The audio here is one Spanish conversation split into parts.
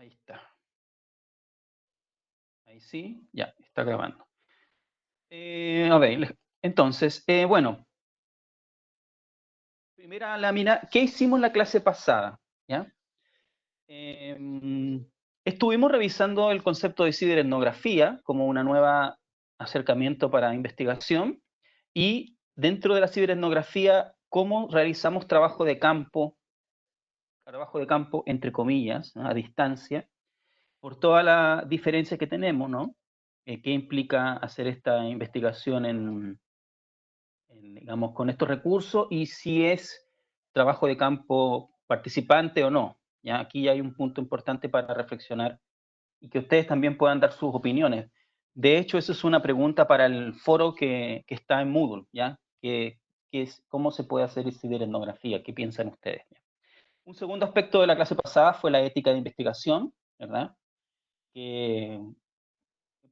Ahí está. Ahí sí, ya, está grabando. A ver, entonces, bueno, primera lámina, ¿qué hicimos la clase pasada? ¿Ya? Estuvimos revisando el concepto de ciberetnografía como una nueva acercamiento para investigación y dentro de la ciberetnografía, cómo realizamos trabajo de campo entre comillas, ¿no? A distancia, por toda la diferencia que tenemos, ¿no? ¿Qué implica hacer esta investigación digamos, con estos recursos y si es trabajo de campo participante o no? ¿Ya? Aquí hay un punto importante para reflexionar y que ustedes también puedan dar sus opiniones. De hecho, eso es una pregunta para el foro que está en Moodle, ¿ya? Que es cómo se puede hacer ciberetnografía, ¿qué piensan ustedes? Un segundo aspecto de la clase pasada fue la ética de investigación, ¿verdad? Que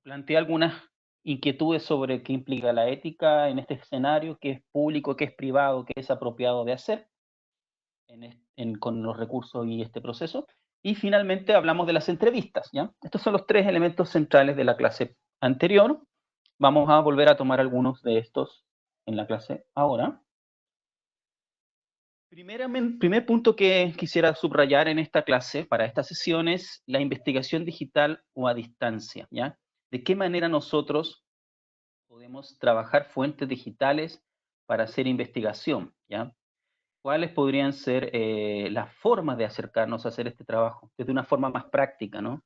planteé algunas inquietudes sobre qué implica la ética en este escenario, qué es público, qué es privado, qué es apropiado de hacer con los recursos y este proceso. Y finalmente hablamos de las entrevistas, ¿ya? Estos son los tres elementos centrales de la clase anterior. Vamos a volver a tomar algunos de estos en la clase ahora. Primer punto que quisiera subrayar en esta clase, para esta sesión, es la investigación digital o a distancia, ¿ya? ¿De qué manera nosotros podemos trabajar fuentes digitales para hacer investigación, ¿ya? ¿Cuáles podrían ser las formas de acercarnos a hacer este trabajo desde una forma más práctica, ¿no?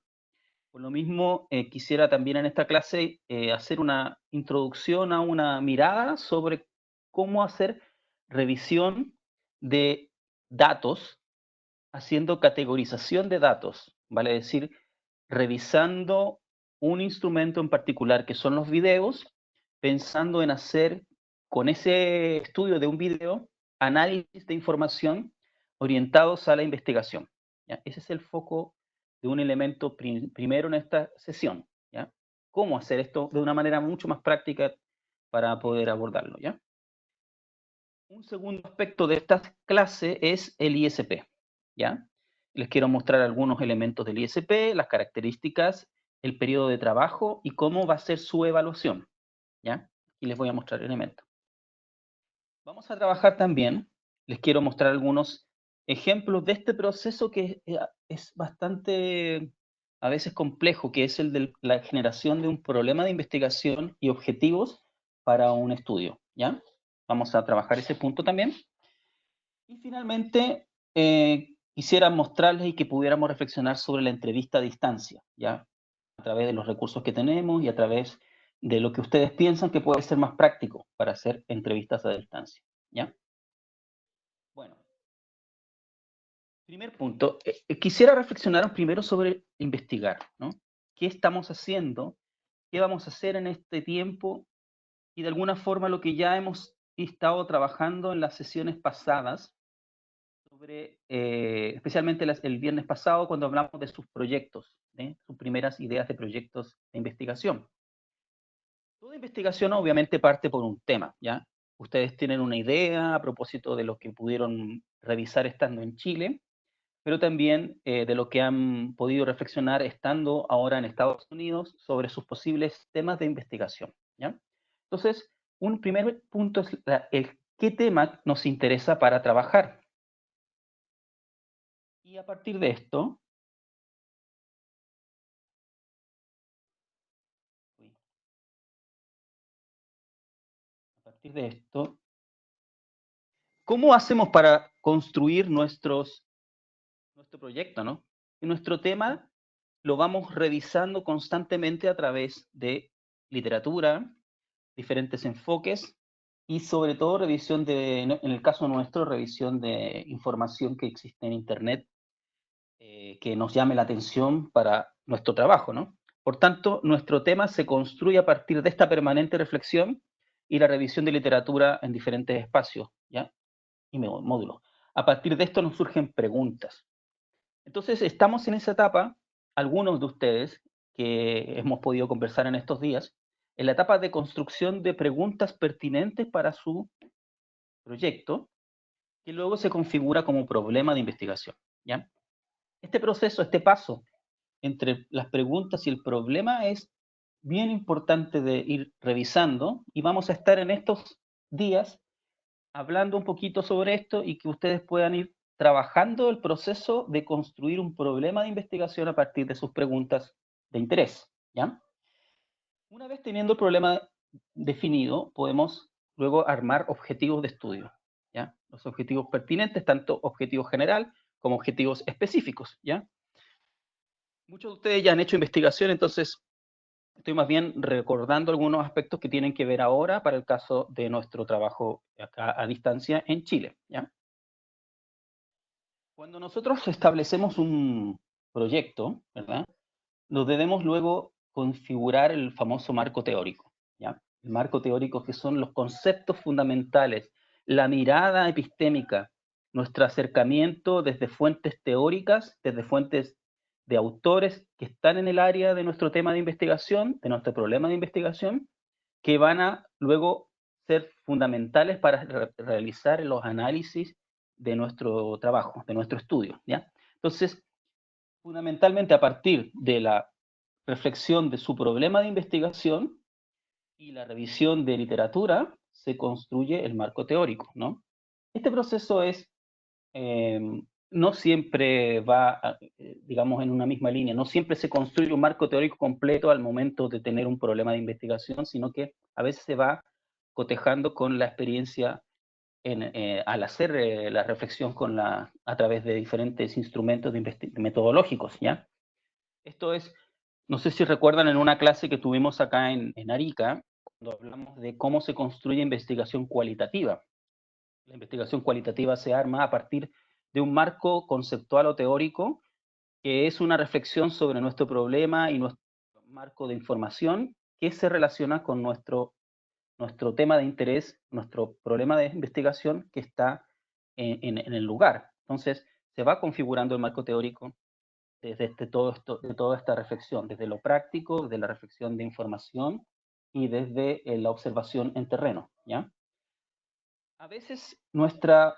Por lo mismo, quisiera también en esta clase hacer una introducción a una mirada sobre cómo hacer revisión de datos, haciendo categorización de datos, vale decir, revisando un instrumento en particular que son los videos, pensando en hacer con ese estudio de un video análisis de información orientados a la investigación, ¿ya? Ese es el foco de un elemento primero en esta sesión, ¿ya? Cómo hacer esto de una manera mucho más práctica para poder abordarlo, ¿ya? Un segundo aspecto de esta clase es el ISP, ¿ya? Les quiero mostrar algunos elementos del ISP, las características, el periodo de trabajo y cómo va a ser su evaluación, ¿ya? Y les voy a mostrar elementos. Vamos a trabajar también, les quiero mostrar algunos ejemplos de este proceso que es bastante a veces complejo, que es el de la generación de un problema de investigación y objetivos para un estudio, ¿ya? Vamos a trabajar ese punto también. Y finalmente, quisiera mostrarles y que pudiéramos reflexionar sobre la entrevista a distancia, ¿ya? A través de los recursos que tenemos y a través de lo que ustedes piensan que puede ser más práctico para hacer entrevistas a distancia, ¿ya? Bueno, primer punto, quisiera reflexionar primero sobre investigar, ¿no? ¿Qué estamos haciendo? ¿Qué vamos a hacer en este tiempo? Y de alguna forma lo que ya hemos estado trabajando en las sesiones pasadas, sobre, especialmente el viernes pasado, cuando hablamos de sus proyectos, sus primeras ideas de proyectos de investigación. Toda investigación obviamente parte por un tema, ¿ya? Ustedes tienen una idea a propósito de lo que pudieron revisar estando en Chile, pero también de lo que han podido reflexionar estando ahora en Estados Unidos sobre sus posibles temas de investigación, ¿ya? Entonces, un primer punto es el qué tema nos interesa para trabajar. Y a partir de esto, ¿cómo hacemos para construir nuestro proyecto, ¿no? Y nuestro tema lo vamos revisando constantemente a través de literatura, diferentes enfoques y sobre todo revisión en el caso nuestro, revisión de información que existe en Internet que nos llame la atención para nuestro trabajo, ¿no? Por tanto, nuestro tema se construye a partir de esta permanente reflexión y la revisión de literatura en diferentes espacios, ¿ya? Y módulos. A partir de esto nos surgen preguntas. Entonces, estamos en esa etapa, algunos de ustedes que hemos podido conversar en estos días, en la etapa de construcción de preguntas pertinentes para su proyecto, que luego se configura como problema de investigación, ¿ya? Este proceso, este paso entre las preguntas y el problema es bien importante de ir revisando, y vamos a estar en estos días hablando un poquito sobre esto y que ustedes puedan ir trabajando el proceso de construir un problema de investigación a partir de sus preguntas de interés, ¿ya? Una vez teniendo el problema definido, podemos luego armar objetivos de estudio, ¿ya? Los objetivos pertinentes, tanto objetivos general como objetivos específicos, ¿ya? Muchos de ustedes ya han hecho investigación, entonces estoy más bien recordando algunos aspectos que tienen que ver ahora para el caso de nuestro trabajo acá a distancia en Chile, ¿ya? Cuando nosotros establecemos un proyecto, ¿verdad? Nos debemos luego configurar el famoso marco teórico, ¿ya? El marco teórico, que son los conceptos fundamentales, la mirada epistémica, nuestro acercamiento desde fuentes teóricas, desde fuentes de autores que están en el área de nuestro tema de investigación, de nuestro problema de investigación, que van a luego ser fundamentales para realizar los análisis de nuestro trabajo, de nuestro estudio, ¿ya? Entonces, fundamentalmente a partir de la reflexión de su problema de investigación y la revisión de literatura, se construye el marco teórico, ¿no? Este proceso es, eh, no siempre va, digamos, en una misma línea, no siempre se construye un marco teórico completo al momento de tener un problema de investigación, sino que a veces se va cotejando con la experiencia al hacer la reflexión a través de diferentes instrumentos metodológicos, ¿ya? Esto es, no sé si recuerdan en una clase que tuvimos acá en Arica, cuando hablamos de cómo se construye investigación cualitativa. La investigación cualitativa se arma a partir de un marco conceptual o teórico, que es una reflexión sobre nuestro problema y nuestro marco de información que se relaciona con nuestro tema de interés, nuestro problema de investigación que está en el lugar. Entonces, se va configurando el marco teórico desde todo esto, de toda esta reflexión, desde lo práctico, desde la reflexión de información y desde la observación en terreno, ¿ya? A veces nuestro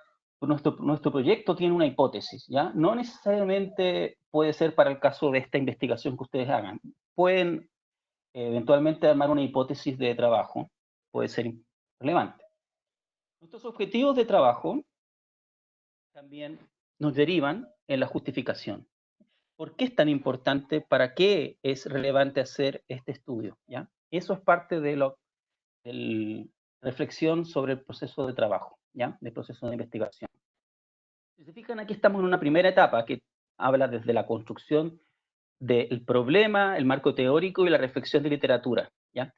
proyecto tiene una hipótesis, ¿ya? No necesariamente puede ser para el caso de esta investigación que ustedes hagan. Pueden eventualmente armar una hipótesis de trabajo, puede ser relevante. Nuestros objetivos de trabajo también nos derivan en la justificación. ¿Por qué es tan importante? ¿Para qué es relevante hacer este estudio? ¿Ya? Eso es parte de la reflexión sobre el proceso de trabajo, ¿ya? Del proceso de investigación. Si se fijan, aquí estamos en una primera etapa que habla desde la construcción del problema, el marco teórico y la reflexión de literatura, ¿ya?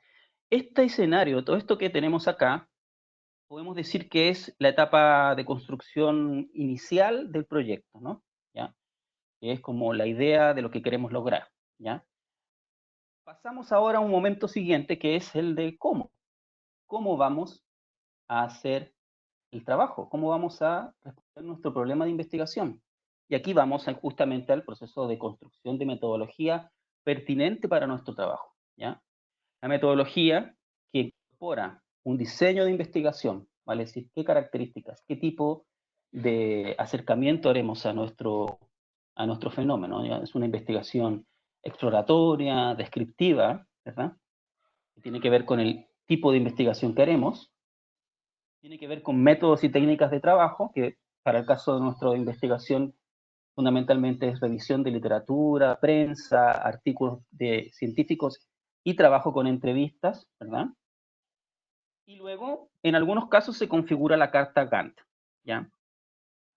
Este escenario, todo esto que tenemos acá, podemos decir que es la etapa de construcción inicial del proyecto, ¿no? ¿Ya? Que es como la idea de lo que queremos lograr, ¿ya? Pasamos ahora a un momento siguiente, que es el de cómo. ¿Cómo vamos a hacer el trabajo? ¿Cómo vamos a responder nuestro problema de investigación? Y aquí vamos justamente al proceso de construcción de metodología pertinente para nuestro trabajo, ¿ya? La metodología que incorpora un diseño de investigación, ¿vale? Es decir, qué características, qué tipo de acercamiento haremos a nuestro fenómeno, ¿ya? Es una investigación exploratoria, descriptiva, ¿verdad? Que tiene que ver con el tipo de investigación que haremos, tiene que ver con métodos y técnicas de trabajo, que para el caso de nuestra investigación fundamentalmente es revisión de literatura, prensa, artículos de científicos y trabajo con entrevistas, ¿verdad? Y luego, en algunos casos se configura la carta Gantt, ¿ya?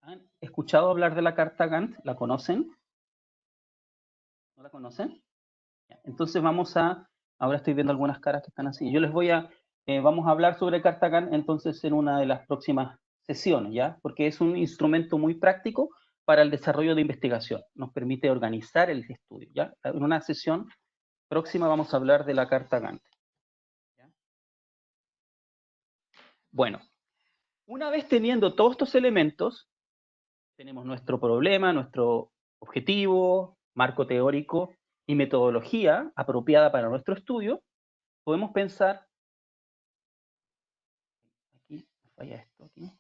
¿Han escuchado hablar de la carta Gantt? ¿La conocen? ¿No la conocen? Ya. Entonces ahora estoy viendo algunas caras que están así. Vamos a hablar sobre carta Gantt entonces en una de las próximas sesiones, ¿ya? Porque es un instrumento muy práctico para el desarrollo de investigación. Nos permite organizar el estudio, ¿ya? En una sesión próxima vamos a hablar de la carta Gantt. ¿Ya? Bueno, una vez teniendo todos estos elementos, tenemos nuestro problema, nuestro objetivo, marco teórico y metodología apropiada para nuestro estudio. Podemos pensar, aquí falla esto, aquí.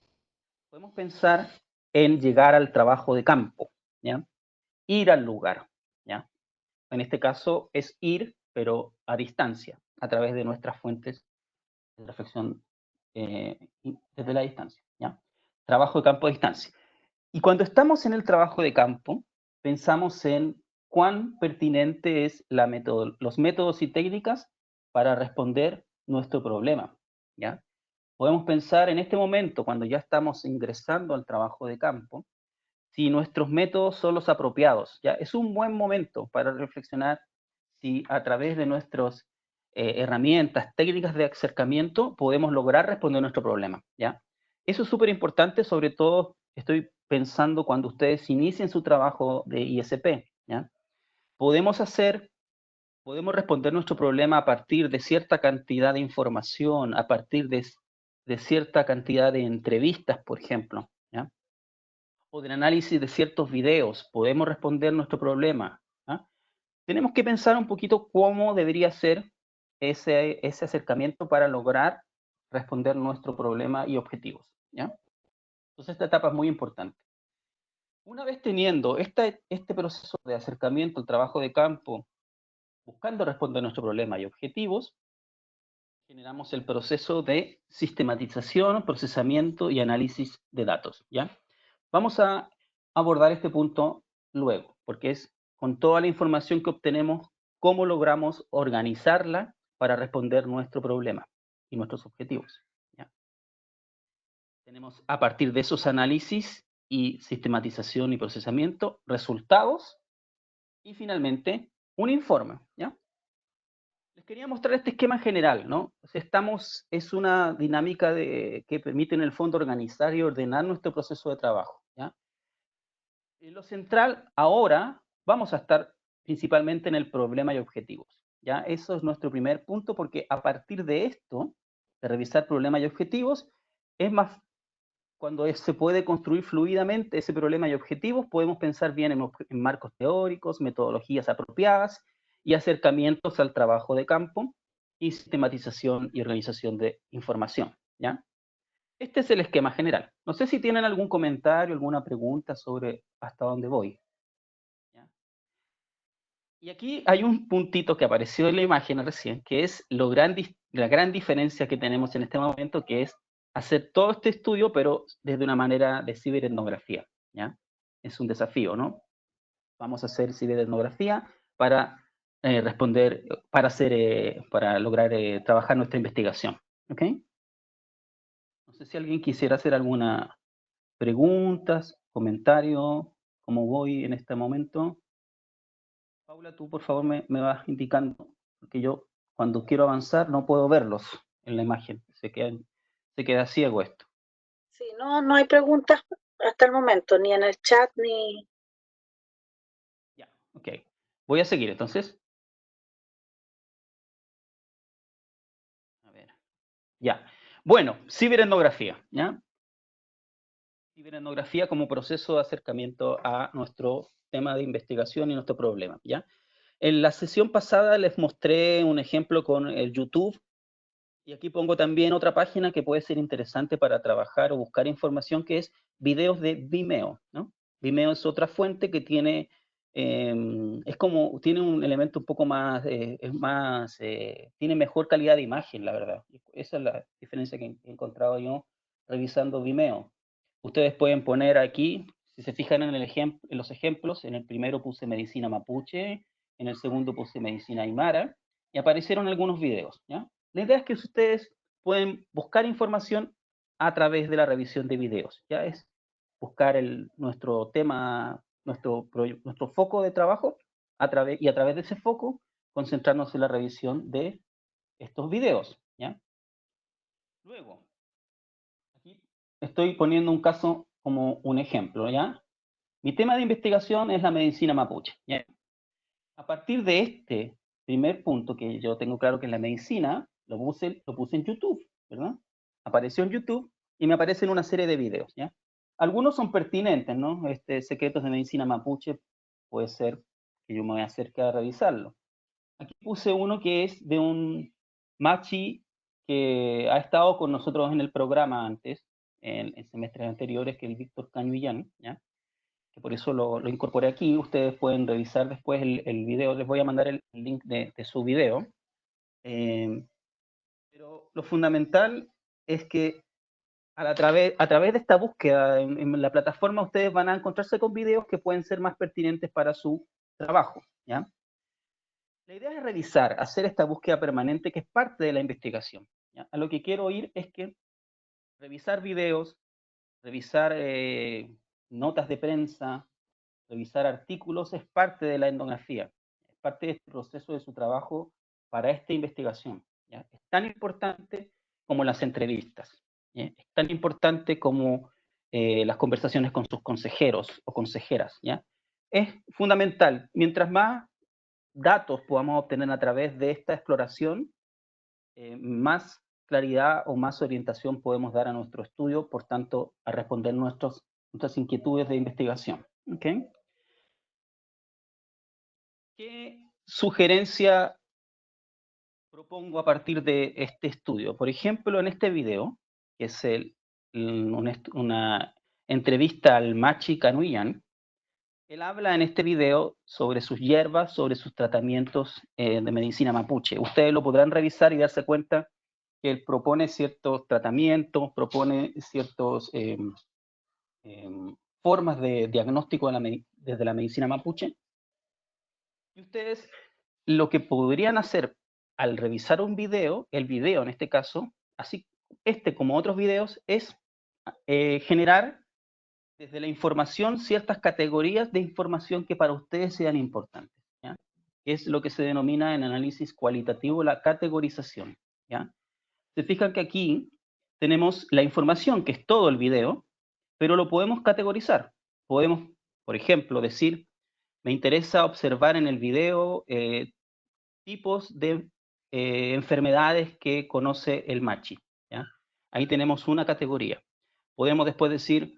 Podemos pensar en llegar al trabajo de campo, ¿ya? Ir al lugar, ¿ya? en este caso es ir, pero a distancia, a través de nuestras fuentes de reflexión desde la distancia, ¿ya? Trabajo de campo a distancia. Y cuando estamos en el trabajo de campo, pensamos en cuán pertinente es los métodos y técnicas para responder nuestro problema, ¿ya? Podemos pensar en este momento, cuando ya estamos ingresando al trabajo de campo, si nuestros métodos son los apropiados, ¿ya? Es un buen momento para reflexionar si a través de nuestras herramientas, técnicas de acercamiento, podemos lograr responder nuestro problema, ¿ya? Eso es súper importante, sobre todo estoy pensando cuando ustedes inicien su trabajo de ISP, ¿ya? Podemos responder nuestro problema a partir de cierta cantidad de información, a partir de cierta cantidad de entrevistas, por ejemplo, ¿ya? O del análisis de ciertos videos, podemos responder nuestro problema, ¿ah? Tenemos que pensar un poquito cómo debería ser ese acercamiento para lograr responder nuestro problema y objetivos, ¿ya? Entonces esta etapa es muy importante. Una vez teniendo este proceso de acercamiento al trabajo de campo, buscando responder nuestro problema y objetivos, generamos el proceso de sistematización, procesamiento y análisis de datos, ¿ya? Vamos a abordar este punto luego, porque es con toda la información que obtenemos, cómo logramos organizarla para responder nuestro problema y nuestros objetivos, ¿ya? Tenemos a partir de esos análisis y sistematización y procesamiento, resultados y finalmente un informe, ¿ya? Les quería mostrar este esquema general, ¿no? O sea, es una dinámica que permite en el fondo organizar y ordenar nuestro proceso de trabajo, ¿ya? En lo central, ahora vamos a estar principalmente en el problema y objetivos, ¿ya? Eso es nuestro primer punto, porque a partir de esto, de revisar problemas y objetivos, es más, cuando se puede construir fluidamente ese problema y objetivos, podemos pensar bien en marcos teóricos, metodologías apropiadas y acercamientos al trabajo de campo y sistematización y organización de información, ¿ya? Este es el esquema general. No sé si tienen algún comentario, alguna pregunta sobre hasta dónde voy, ¿ya? Y aquí hay un puntito que apareció en la imagen recién, que es la gran diferencia que tenemos en este momento, que es hacer todo este estudio, pero desde una manera de ciberetnografía, ¿ya? Es un desafío, ¿no? Vamos a hacer ciberetnografía para para lograr trabajar nuestra investigación, ¿ok? No sé si alguien quisiera hacer alguna preguntas, comentario, cómo voy en este momento. Paula, tú por favor me vas indicando, porque yo cuando quiero avanzar no puedo verlos en la imagen, se queda ciego esto. Sí, no, no hay preguntas hasta el momento, ni en el chat, ni... Ya, ok. Voy a seguir entonces. A ver. Ya. Bueno, ciberetnografía, ¿ya? Ciberetnografía como proceso de acercamiento a nuestro tema de investigación y nuestro problema, ¿ya? En la sesión pasada les mostré un ejemplo con el YouTube. Y aquí pongo también otra página que puede ser interesante para trabajar o buscar información, que es videos de Vimeo, ¿no? Vimeo es otra fuente que tiene, tiene un elemento un poco más, tiene mejor calidad de imagen, la verdad. Esa es la diferencia que he encontrado yo revisando Vimeo. Ustedes pueden poner aquí, si se fijan en los ejemplos, en el primero puse medicina mapuche, en el segundo puse medicina aymara, y aparecieron algunos videos, ¿ya? La idea es que ustedes pueden buscar información a través de la revisión de videos, ya es buscar nuestro tema, nuestro foco de trabajo y a través de ese foco concentrarnos en la revisión de estos videos, ¿ya? Luego, aquí estoy poniendo un caso como un ejemplo, ¿ya? Mi tema de investigación es la medicina mapuche, ¿ya? A partir de este primer punto que yo tengo claro que es la medicina, lo puse en YouTube, ¿verdad? Apareció en YouTube y me aparecen una serie de videos, ¿ya? Algunos son pertinentes, ¿no? Secretos de medicina mapuche, puede ser que yo me acerque a revisarlo. Aquí puse uno que es de un machi que ha estado con nosotros en el programa antes, en semestres anteriores, que es el Víctor Cañuillán, ¿ya? que por eso lo incorporé aquí. Ustedes pueden revisar después el video, les voy a mandar el link de su video. Pero lo fundamental es que a través de esta búsqueda en la plataforma ustedes van a encontrarse con videos que pueden ser más pertinentes para su trabajo, ¿ya? La idea es revisar, hacer esta búsqueda permanente que es parte de la investigación, ¿ya? A lo que quiero ir es que revisar videos, revisar notas de prensa, revisar artículos es parte de la etnografía, es parte de este proceso de su trabajo para esta investigación, ¿ya? Es tan importante como las entrevistas, ¿ya? Es tan importante como las conversaciones con sus consejeros o consejeras, ¿ya? Es fundamental. Mientras más datos podamos obtener a través de esta exploración, más claridad o más orientación podemos dar a nuestro estudio, por tanto, a responder nuestras inquietudes de investigación. ¿Okay? ¿Qué sugerencia propongo a partir de este estudio? Por ejemplo, en este video, que es una entrevista al Machi Canuyan, él habla en este video sobre sus hierbas, sobre sus tratamientos de medicina mapuche. Ustedes lo podrán revisar y darse cuenta que él propone ciertos tratamientos, propone ciertas formas de diagnóstico desde la medicina mapuche. Y ustedes lo que podrían hacer al revisar un video, el video en este caso, así como otros videos, es generar desde la información ciertas categorías de información que para ustedes sean importantes, ¿ya? Es lo que se denomina en análisis cualitativo la categorización, ¿ya? Se fijan que aquí tenemos la información, que es todo el video, pero lo podemos categorizar. Podemos, por ejemplo, decir, me interesa observar en el video tipos de enfermedades que conoce el Machi, ¿ya? Ahí tenemos una categoría. Podemos después decir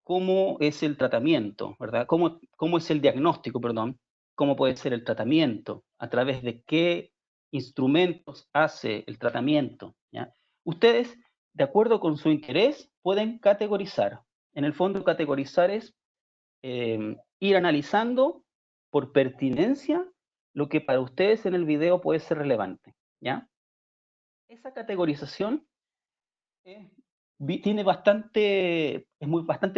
cómo es el tratamiento, ¿verdad? Cómo es el diagnóstico, perdón, cómo puede ser el tratamiento, a través de qué instrumentos hace el tratamiento, ¿ya? Ustedes, de acuerdo con su interés, pueden categorizar. En el fondo, categorizar es ir analizando por pertinencia lo que para ustedes en el video puede ser relevante, ¿ya? Esa categorización es, tiene bastante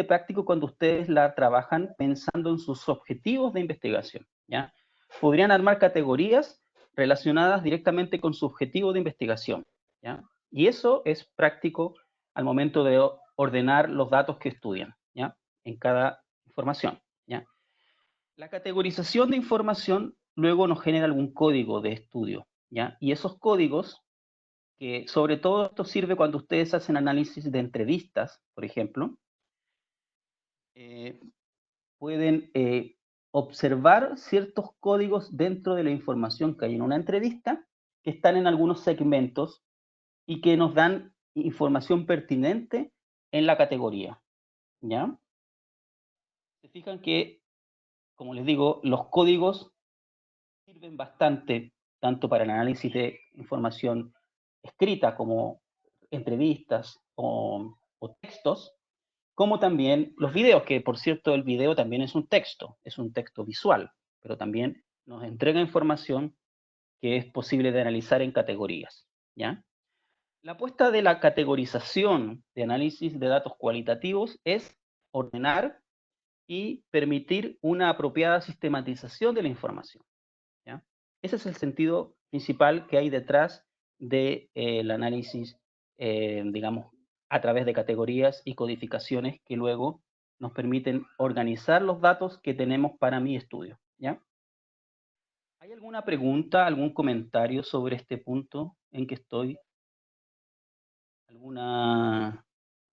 práctico cuando ustedes la trabajan pensando en sus objetivos de investigación, ¿ya? Podrían armar categorías relacionadas directamente con su objetivo de investigación, ¿ya? Y eso es práctico al momento de ordenar los datos que estudian, ¿ya? En cada información, ¿ya? La categorización de información luego nos genera algún código de estudio, ¿ya? Y esos códigos, que sobre todo esto sirve cuando ustedes hacen análisis de entrevistas, por ejemplo, pueden observar ciertos códigos dentro de la información que hay en una entrevista, que están en algunos segmentos y que nos dan información pertinente en la categoría, ¿ya? Se fijan que, como les digo, los códigos sirven bastante tanto para el análisis de información escrita como entrevistas o textos, como también los videos, que por cierto el video también es un texto visual, pero también nos entrega información que es posible de analizar en categorías, ¿ya? La apuesta de la categorización de análisis de datos cualitativos es ordenar y permitir una apropiada sistematización de la información, ¿ya? Ese es el sentido principal que hay detrás del análisis, digamos, a través de categorías y codificaciones que luego nos permiten organizar los datos que tenemos para mi estudio, ¿ya? ¿Hay alguna pregunta, algún comentario sobre este punto en que estoy? ¿Alguna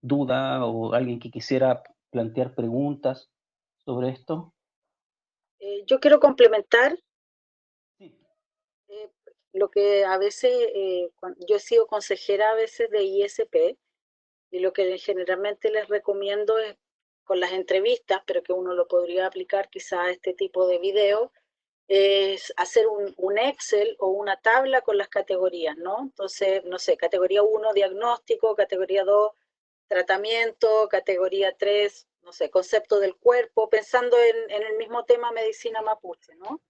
duda o alguien que quisiera plantear preguntas sobre esto? Yo quiero complementar Sí. lo que a veces, yo he sido consejera a veces de ISP, y lo que generalmente les recomiendo es con las entrevistas, pero que uno lo podría aplicar quizá a este tipo de video, es hacer un Excel o una tabla con las categorías, ¿no? Entonces, no sé, categoría 1, diagnóstico, categoría 2, tratamiento, categoría 3, no sé, concepto del cuerpo, pensando en el mismo tema medicina mapuche, ¿no?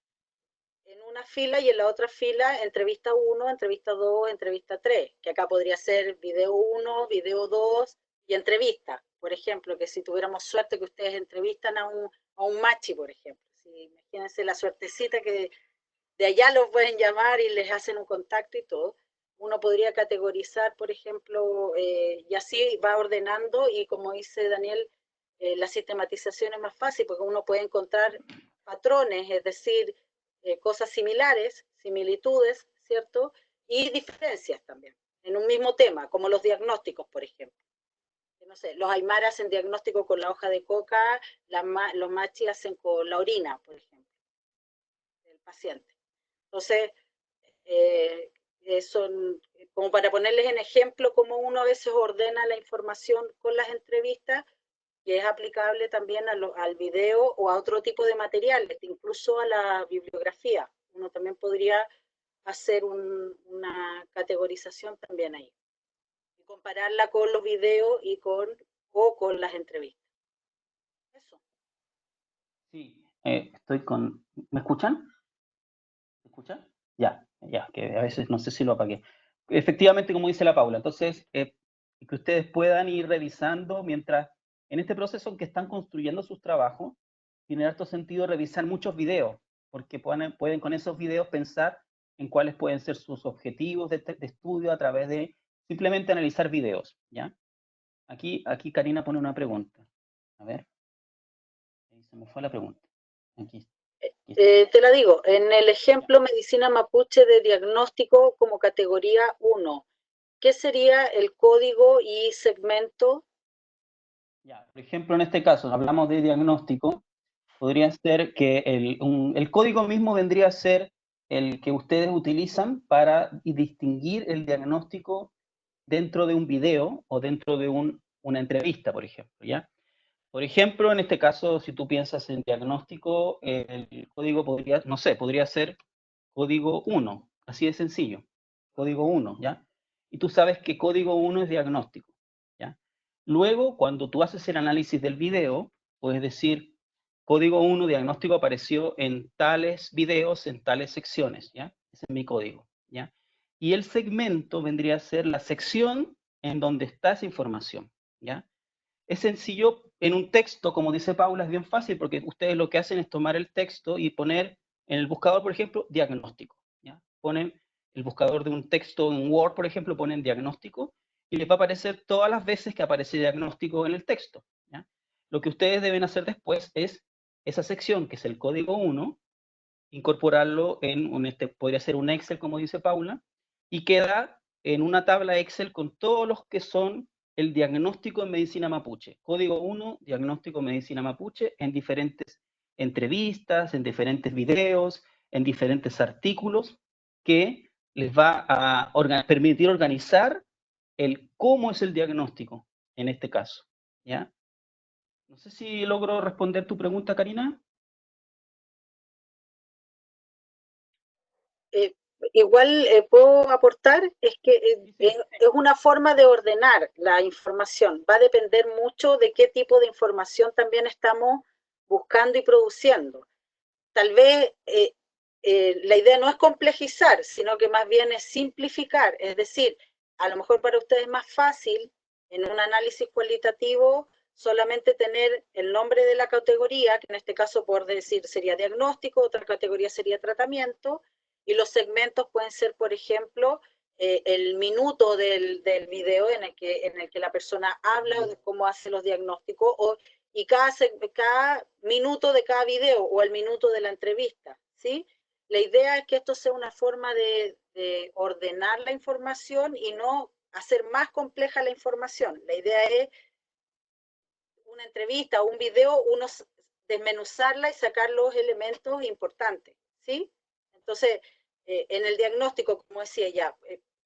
En una fila y en la otra fila entrevista 1, entrevista 2, entrevista 3, que acá podría ser video 1, video 2 y entrevista, por ejemplo, que si tuviéramos suerte que ustedes entrevistan a un machi, por ejemplo. Si, imagínense la suertecita que de allá los pueden llamar y les hacen un contacto y todo. Uno podría categorizar, por ejemplo, y así va ordenando y como dice Daniel, la sistematización es más fácil porque uno puede encontrar patrones, es decir, cosas similares, similitudes, ¿cierto? Y diferencias también, en un mismo tema, como los diagnósticos, por ejemplo. No sé, los aymaras hacen diagnóstico con la hoja de coca, los machis hacen con la orina, por ejemplo, del paciente. Entonces, son como para ponerles en ejemplo cómo uno a veces ordena la información con las entrevistas, que es aplicable también al video o a otro tipo de materiales, incluso a la bibliografía. Uno también podría hacer una categorización también ahí y compararla con los videos o con las entrevistas. Eso. Sí, estoy con... ¿Me escuchan? ¿Me escuchan? Ya, ya, que a veces no sé si lo apagué. Efectivamente, como dice la Paula, entonces, que ustedes puedan ir revisando mientras, en este proceso en que están construyendo sus trabajos, tiene harto sentido revisar muchos videos, porque pueden con esos videos pensar en cuáles pueden ser sus objetivos de estudio a través de simplemente analizar videos, ¿ya? Aquí Karina pone una pregunta. A ver, ahí se me fue la pregunta. Aquí, aquí está. Te la digo, en el ejemplo medicina mapuche de diagnóstico como categoría 1, ¿qué sería el código y segmento? Ya, por ejemplo, en este caso, hablamos de diagnóstico, podría ser que el código mismo vendría a ser el que ustedes utilizan para distinguir el diagnóstico dentro de un video o dentro de una entrevista, por ejemplo, ¿ya? Por ejemplo, en este caso, si tú piensas en diagnóstico, el código podría, no sé, podría ser código 1, así de sencillo, código 1, ¿ya? Y tú sabes que código 1 es diagnóstico, ¿ya? Luego, cuando tú haces el análisis del video, puedes decir, código 1 diagnóstico apareció en tales videos, en tales secciones, ¿ya? Ese es mi código, ¿ya? Y el segmento vendría a ser la sección en donde está esa información, ¿ya? Es sencillo en un texto, como dice Paula, es bien fácil porque ustedes lo que hacen es tomar el texto y poner en el buscador, por ejemplo, diagnóstico, ¿ya? Ponen el buscador de un texto en Word, por ejemplo, ponen diagnóstico y les va a aparecer todas las veces que aparece diagnóstico en el texto, ¿ya? Lo que ustedes deben hacer después es esa sección, que es el código 1, incorporarlo en podría ser un Excel, como dice Paula, y queda en una tabla Excel con todos los que son el diagnóstico en medicina mapuche. Código 1, diagnóstico en medicina mapuche, en diferentes entrevistas, en diferentes videos, en diferentes artículos, que les va a permitir organizar el cómo es el diagnóstico en este caso, ¿ya? No sé si logro responder tu pregunta, Karina. Eh, Igual puedo aportar, es que Sí, sí. es una forma de ordenar la información. Va a depender mucho de qué tipo de información también estamos buscando y produciendo. Tal vez la idea no es complejizar, sino que más bien es simplificar. Es decir, a lo mejor para ustedes es más fácil en un análisis cualitativo solamente tener el nombre de la categoría, que en este caso por decir sería diagnóstico, otra categoría sería tratamiento, y los segmentos pueden ser, por ejemplo, el minuto del video en el que la persona habla de cómo hace los diagnósticos y cada minuto de cada video o el minuto de la entrevista, ¿sí? La idea es que esto sea una forma de ordenar la información y no hacer más compleja la información. La idea es una entrevista o un video, uno desmenuzarla y sacar los elementos importantes, ¿sí? Entonces, en el diagnóstico, como decía ya,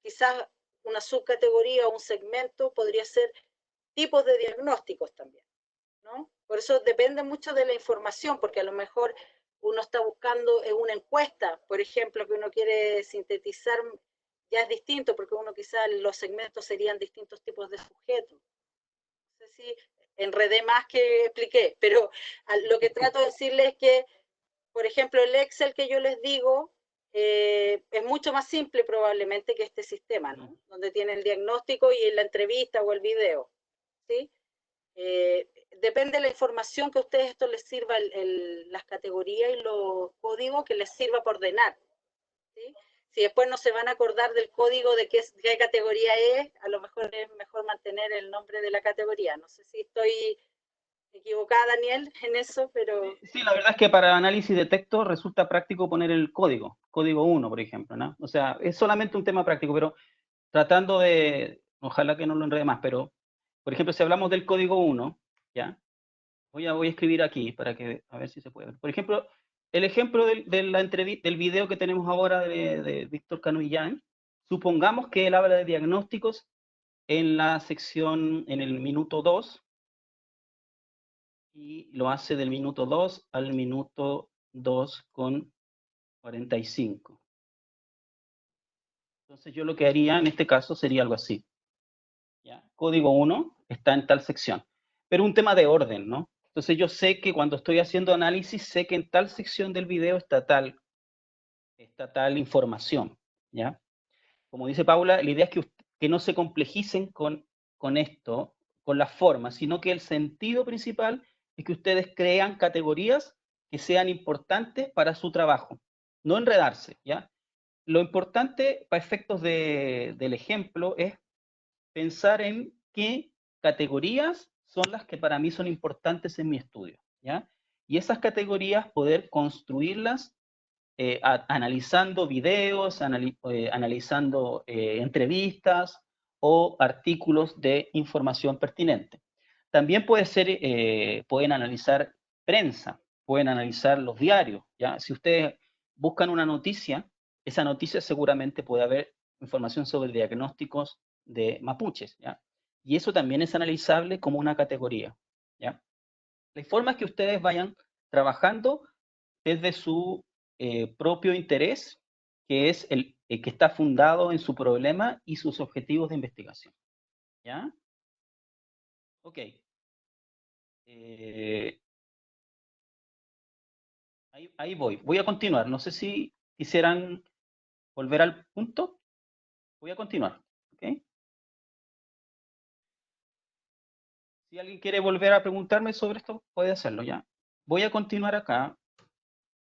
quizás una subcategoría o un segmento podría ser tipos de diagnósticos también, ¿no? Por eso depende mucho de la información, porque a lo mejor uno está buscando en una encuesta, por ejemplo, que uno quiere sintetizar, ya es distinto, porque uno quizás los segmentos serían distintos tipos de sujetos. No sé si enredé más que expliqué, pero lo que trato de decirles es que, por ejemplo, el Excel que yo les digo es mucho más simple probablemente que este sistema, ¿no? Donde tiene el diagnóstico y la entrevista o el video, ¿sí? Depende de la información que a ustedes esto les sirva, las categorías y los códigos que les sirva para ordenar, ¿sí? Si después no se van a acordar del código de qué categoría es, a lo mejor es mejor mantener el nombre de la categoría. No sé si estoy equivocada, Daniel, en eso, pero... Sí, la verdad es que para análisis de texto resulta práctico poner el código 1, por ejemplo, ¿no? O sea, es solamente un tema práctico, pero tratando de, ojalá que no lo enrede más, pero, por ejemplo, si hablamos del código 1, ¿ya? Voy a escribir aquí para que, a ver si se puede ver. Por ejemplo, el ejemplo del video que tenemos ahora de Víctor Canuillán, supongamos que él habla de diagnósticos en la sección, en el minuto 2, y lo hace del minuto 2 al minuto 2 con 45. Entonces yo lo que haría en este caso sería algo así. ¿Ya? Código 1 está en tal sección, pero un tema de orden, ¿no? Entonces yo sé que cuando estoy haciendo análisis, sé que en tal sección del video está tal información, ¿ya? Como dice Paula, la idea es que no se complejicen con esto, con la forma, sino que el sentido principal es que ustedes crean categorías que sean importantes para su trabajo, no enredarse, ¿ya? Lo importante para efectos del ejemplo es pensar en qué categorías son las que para mí son importantes en mi estudio, ¿ya? Y esas categorías poder construirlas analizando videos, analizando entrevistas o artículos de información pertinente. También pueden analizar prensa, pueden analizar los diarios, ¿ya? Si ustedes buscan una noticia, esa noticia seguramente puede haber información sobre diagnósticos de mapuches, ¿ya? Y eso también es analizable como una categoría, ¿ya? La forma es que ustedes vayan trabajando desde su propio interés, que es el que está fundado en su problema y sus objetivos de investigación, ¿ya? Ok. Eh, ahí voy. Voy a continuar. No sé si quisieran volver al punto. Voy a continuar, ¿ok? Si alguien quiere volver a preguntarme sobre esto, puede hacerlo, ¿ya? Voy a continuar acá.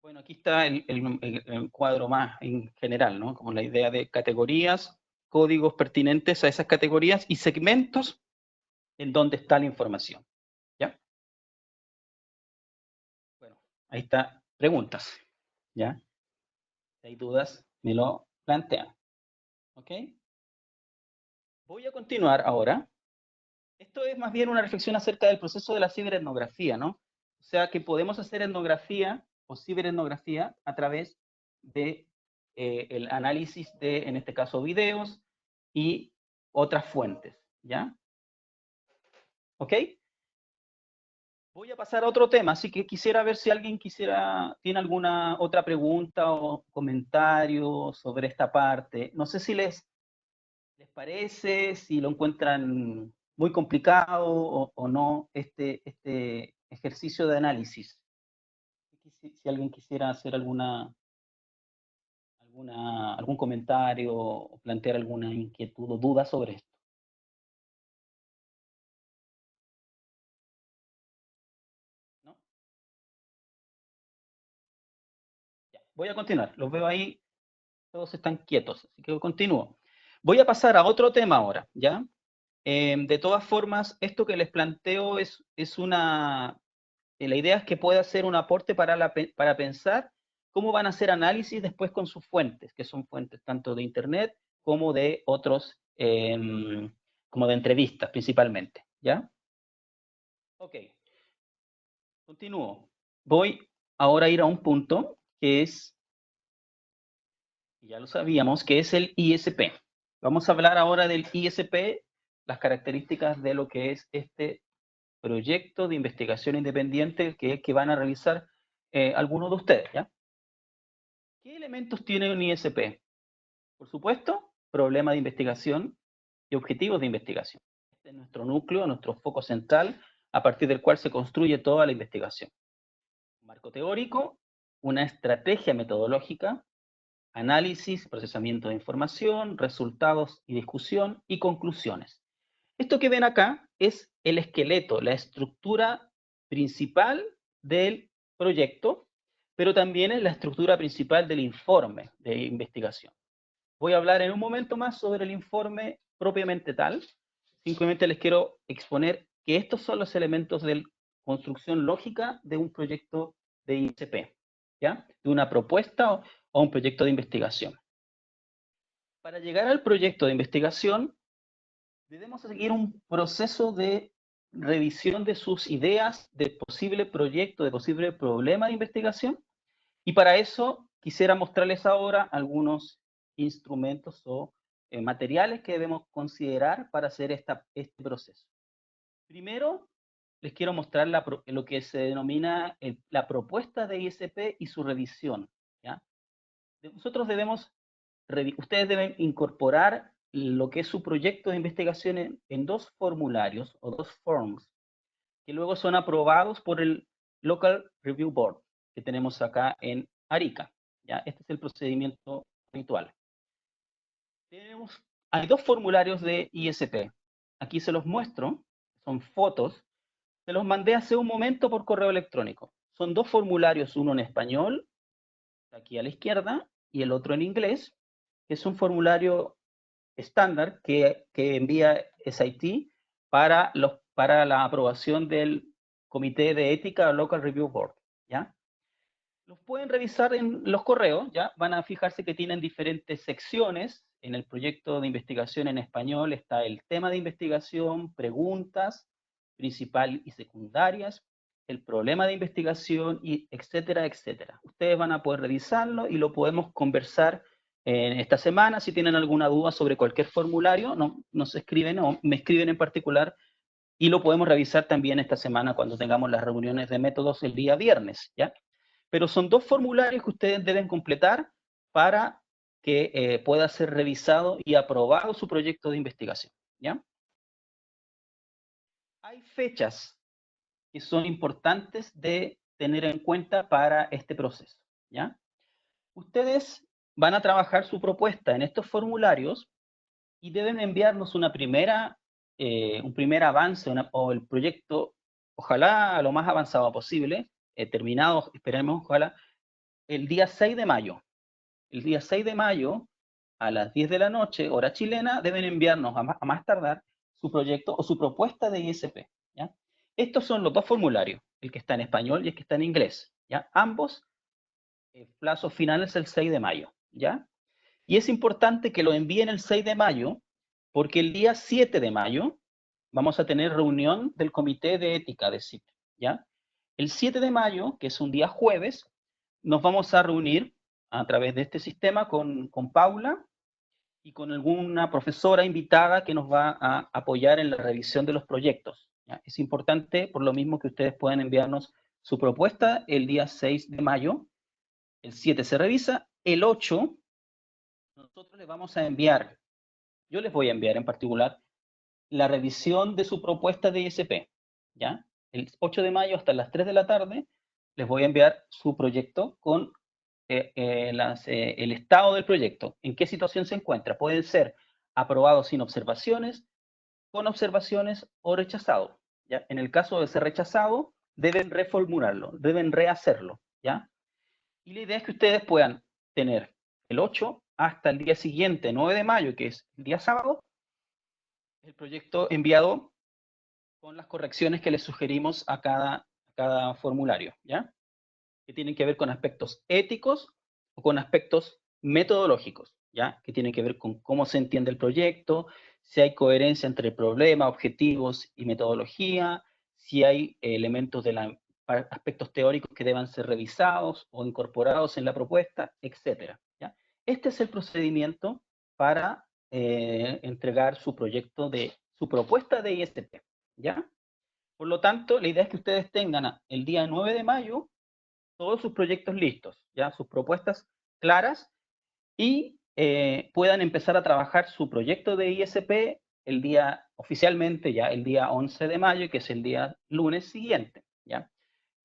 Bueno, aquí está el cuadro más en general, ¿no? Como la idea de categorías, códigos pertinentes a esas categorías y segmentos en donde está la información, ¿ya? Bueno, ahí está, preguntas, ¿ya? Si hay dudas, me lo plantean, ¿ok? Voy a continuar ahora. Esto es más bien una reflexión acerca del proceso de la ciberetnografía, ¿no? O sea, que podemos hacer etnografía o ciberetnografía a través de el análisis de, en este caso, videos y otras fuentes, ¿ya? ¿Ok? Voy a pasar a otro tema, así que quisiera ver si alguien tiene alguna otra pregunta o comentario sobre esta parte. No sé si les parece, si lo encuentran muy complicado o no este ejercicio de análisis. Si alguien quisiera hacer algún comentario o plantear alguna inquietud o duda sobre esto. ¿No? Ya, voy a continuar. Los veo ahí, todos están quietos, así que continúo. Voy a pasar a otro tema ahora, ¿ya? De todas formas, esto que les planteo es una... la idea es que pueda ser un aporte para pensar cómo van a hacer análisis después con sus fuentes, que son fuentes tanto de Internet como de otros, como de entrevistas principalmente, ¿ya? Ok, continúo. Voy ahora a ir a un punto que es, ya lo sabíamos, que es el ISP. Vamos a hablar ahora del ISP, las características de lo que es este proyecto de investigación independiente que van a realizar algunos de ustedes, ¿ya? ¿Qué elementos tiene un ISP? Por supuesto, problema de investigación y objetivos de investigación. Este es nuestro núcleo, nuestro foco central, a partir del cual se construye toda la investigación. Un marco teórico, una estrategia metodológica, análisis, procesamiento de información, resultados y discusión, y conclusiones. Esto que ven acá es el esqueleto, la estructura principal del proyecto, pero también es la estructura principal del informe de investigación. Voy a hablar en un momento más sobre el informe propiamente tal. Simplemente les quiero exponer que estos son los elementos de construcción lógica de un proyecto de ICP, ¿ya? De una propuesta o un proyecto de investigación. Para llegar al proyecto de investigación, debemos seguir un proceso de revisión de sus ideas, de posible proyecto, de posible problema de investigación, y para eso quisiera mostrarles ahora algunos instrumentos o materiales que debemos considerar para hacer este proceso. Primero, les quiero mostrar lo que se denomina la propuesta de ISP y su revisión, ¿ya? Ustedes deben incorporar lo que es su proyecto de investigación en dos formularios o dos forms, que luego son aprobados por el Local Review Board que tenemos acá en Arica. ¿Ya? Este es el procedimiento habitual. Hay dos formularios de ISP. Aquí se los muestro, son fotos. Se los mandé hace un momento por correo electrónico. Son dos formularios, uno en español, aquí a la izquierda, y el otro en inglés. Es un formulario estándar que envía SIT para la aprobación del Comité de Ética Local Review Board, ¿ya? Los pueden revisar en los correos, ¿ya? Van a fijarse que tienen diferentes secciones. En el proyecto de investigación en español está el tema de investigación, preguntas, principal y secundarias, el problema de investigación, y etcétera, etcétera. Ustedes van a poder revisarlo y lo podemos conversar en esta semana. Si tienen alguna duda sobre cualquier formulario, nos escriben o me escriben en particular, y lo podemos revisar también esta semana cuando tengamos las reuniones de métodos el día viernes, ¿ya? Pero son dos formularios que ustedes deben completar para que pueda ser revisado y aprobado su proyecto de investigación, ¿ya? Hay fechas que son importantes de tener en cuenta para este proceso, ¿ya? Ustedes van a trabajar su propuesta en estos formularios y deben enviarnos un primer avance o el proyecto, ojalá lo más avanzado posible, terminado, esperemos, ojalá, el día 6 de mayo. El día 6 de mayo, a las 10 de la noche, hora chilena, deben enviarnos a más tardar su proyecto o su propuesta de ISP, ¿ya? Estos son los dos formularios, el que está en español y el que está en inglés, ¿ya? Ambos, el plazo final es el 6 de mayo, ¿ya? Y es importante que lo envíen el 6 de mayo, porque el día 7 de mayo vamos a tener reunión del Comité de Ética de CIP, ¿ya? El 7 de mayo, que es un día jueves, nos vamos a reunir a través de este sistema con Paula y con alguna profesora invitada que nos va a apoyar en la revisión de los proyectos, ¿ya? Es importante, por lo mismo, que ustedes puedan enviarnos su propuesta el día 6 de mayo, el 7 se revisa, el 8 nosotros les vamos a enviar, yo les voy a enviar en particular, la revisión de su propuesta de ISP, ¿ya? El 8 de mayo hasta las 3 de la tarde les voy a enviar su proyecto con el estado del proyecto, en qué situación se encuentra. Pueden ser aprobados sin observaciones, con observaciones o rechazado, ¿ya? En el caso de ser rechazado, deben reformularlo, deben rehacerlo, ¿ya? Y la idea es que ustedes puedan tener el 8 hasta el día siguiente, 9 de mayo, que es el día sábado, el proyecto enviado con las correcciones que les sugerimos a cada formulario, ¿ya? Que tienen que ver con aspectos éticos o con aspectos metodológicos, ¿ya? Que tienen que ver con cómo se entiende el proyecto, si hay coherencia entre problema, objetivos y metodología, si hay elementos aspectos teóricos que deban ser revisados o incorporados en la propuesta, etcétera, ¿ya? Este es el procedimiento para entregar su propuesta de ISP, ¿ya? Por lo tanto, la idea es que ustedes tengan el día 9 de mayo todos sus proyectos listos, ya sus propuestas claras, y puedan empezar a trabajar su proyecto de ISP el día, oficialmente ya el día 11 de mayo, que es el día lunes siguiente, ¿ya?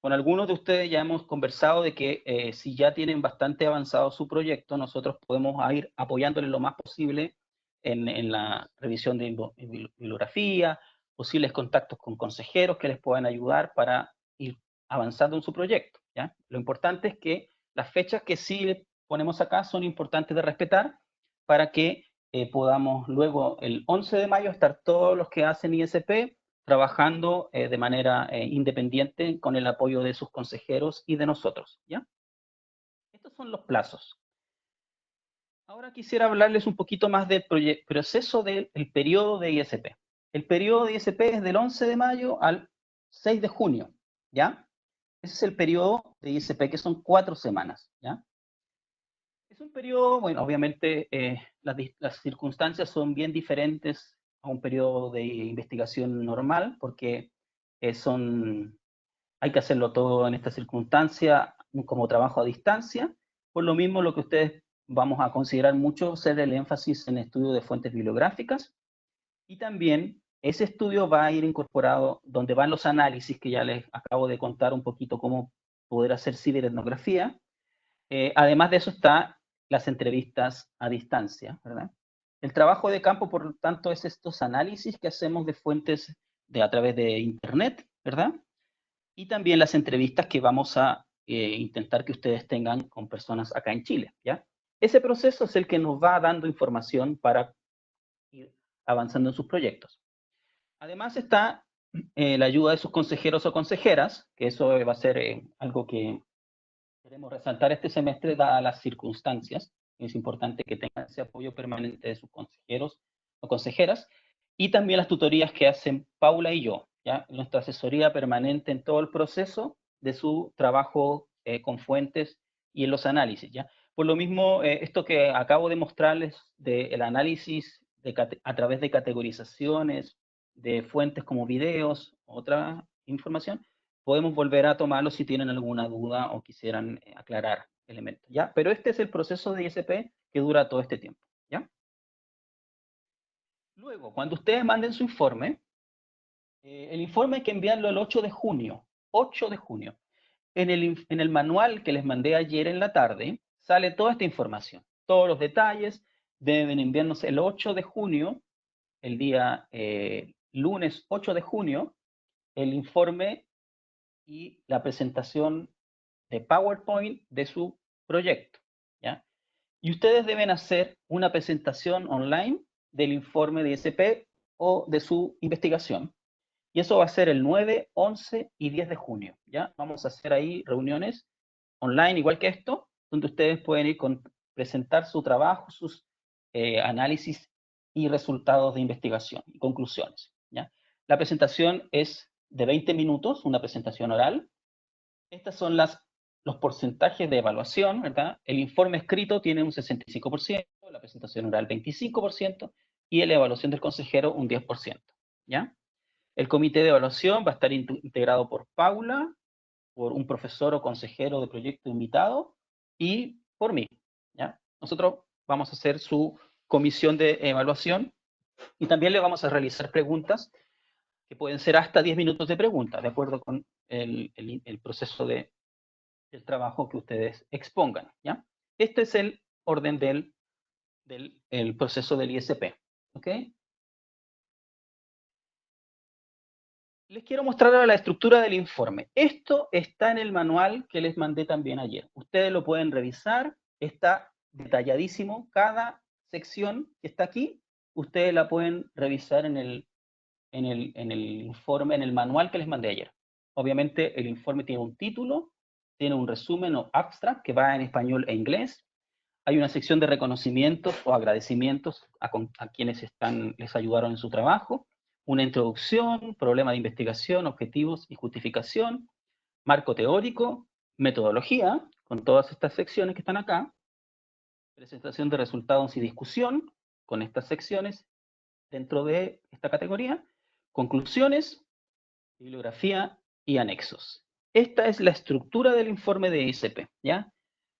Con algunos de ustedes ya hemos conversado de que si ya tienen bastante avanzado su proyecto, nosotros podemos ir apoyándoles lo más posible en la revisión de bibliografía, posibles contactos con consejeros que les puedan ayudar para ir avanzando en su proyecto, ¿ya? Lo importante es que las fechas que sí ponemos acá son importantes de respetar para que podamos luego, el 11 de mayo, estar todos los que hacen ISP trabajando de manera independiente con el apoyo de sus consejeros y de nosotros, ¿ya? Estos son los plazos. Ahora quisiera hablarles un poquito más del proceso del periodo de ISP. El periodo de ISP es del 11 de mayo al 6 de junio, ¿ya? Ese es el periodo de ISP, que son 4 semanas, ¿ya? Es un periodo, bueno, obviamente las circunstancias son bien diferentes a un periodo de investigación normal, porque hay que hacerlo todo en esta circunstancia como trabajo a distancia. Por lo mismo, lo que ustedes vamos a considerar mucho es el énfasis en estudio de fuentes bibliográficas, y también ese estudio va a ir incorporado donde van los análisis que ya les acabo de contar un poquito cómo poder hacer ciberetnografía. Además de eso está las entrevistas a distancia, ¿verdad? El trabajo de campo, por lo tanto, es estos análisis que hacemos de fuentes a través de Internet, ¿verdad? Y también las entrevistas que vamos a intentar que ustedes tengan con personas acá en Chile, ¿ya? Ese proceso es el que nos va dando información para ir avanzando en sus proyectos. Además está la ayuda de sus consejeros o consejeras, que eso va a ser algo que queremos resaltar este semestre, dadas las circunstancias. Es importante que tengan ese apoyo permanente de sus consejeros o consejeras, y también las tutorías que hacen Paula y yo, ¿ya? Nuestra asesoría permanente en todo el proceso de su trabajo con fuentes y en los análisis, ¿ya? Por lo mismo, esto que acabo de mostrarles del análisis a través de categorizaciones, de fuentes como videos, otra información, podemos volver a tomarlo si tienen alguna duda o quisieran aclarar elementos, ¿ya? Pero este es el proceso de ISP que dura todo este tiempo, ¿ya? Luego, cuando ustedes manden su informe, el informe hay que enviarlo el 8 de junio, 8 de junio. En el manual que les mandé ayer en la tarde, sale toda esta información, todos los detalles. Deben enviarnos el 8 de junio, el día lunes 8 de junio, el informe y la presentación de PowerPoint de su proyecto, ¿ya? Y ustedes deben hacer una presentación online del informe de ISP o de su investigación. Y eso va a ser el 9, 11 y 10 de junio, ¿ya? Vamos a hacer ahí reuniones online, igual que esto, donde ustedes pueden ir con presentar su trabajo, sus análisis y resultados de investigación y conclusiones, ¿ya? La presentación es de 20 minutos, una presentación oral. Estas son los porcentajes de evaluación, ¿verdad? El informe escrito tiene un 65%, la presentación oral 25% y la evaluación del consejero un 10%, ¿ya? El comité de evaluación va a estar integrado por Paula, por un profesor o consejero de proyecto invitado y por mí, ¿ya? Nosotros vamos a hacer su comisión de evaluación y también le vamos a realizar preguntas que pueden ser hasta 10 minutos de pregunta, de acuerdo con el proceso del trabajo que ustedes expongan, ¿ya? Este es el orden del proceso del ISP, ¿ok? Les quiero mostrar ahora la estructura del informe. Esto está en el manual que les mandé también ayer. Ustedes lo pueden revisar, está detalladísimo. Cada sección que está aquí, ustedes la pueden revisar en el informe, en el manual que les mandé ayer. Obviamente el informe tiene un título, tiene un resumen o abstract que va en español e inglés. Hay una sección de reconocimientos o agradecimientos a quienes les ayudaron en su trabajo, una introducción, problema de investigación, objetivos y justificación, marco teórico, metodología, con todas estas secciones que están acá, presentación de resultados y discusión, con estas secciones dentro de esta categoría, conclusiones, bibliografía y anexos. Esta es la estructura del informe de ISP, ¿ya?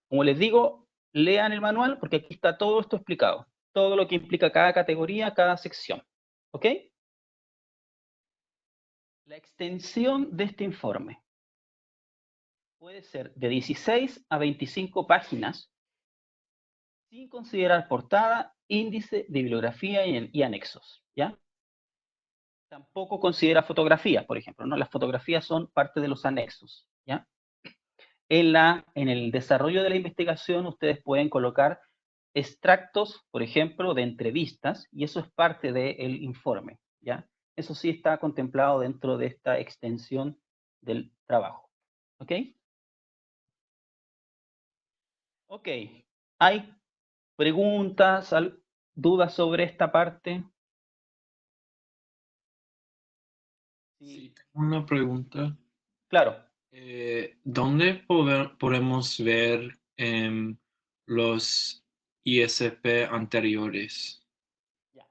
Como les digo, lean el manual porque aquí está todo esto explicado, todo lo que implica cada categoría, cada sección, ¿Ok? La extensión de este informe puede ser de 16 a 25 páginas, sin considerar portada, índice, bibliografía y anexos, ¿ya? Tampoco considera fotografías, por ejemplo, ¿no? Las fotografías son parte de los anexos, ¿ya? En el desarrollo de la investigación ustedes pueden colocar extractos, por ejemplo, de entrevistas, y eso es parte del informe, ¿ya? Eso sí está contemplado dentro de esta extensión del trabajo, ¿ok? Ok, ¿hay preguntas, dudas sobre esta parte? Sí, Sí, tengo una pregunta. claro. ¿Dónde podemos ver los ISP anteriores? Ya.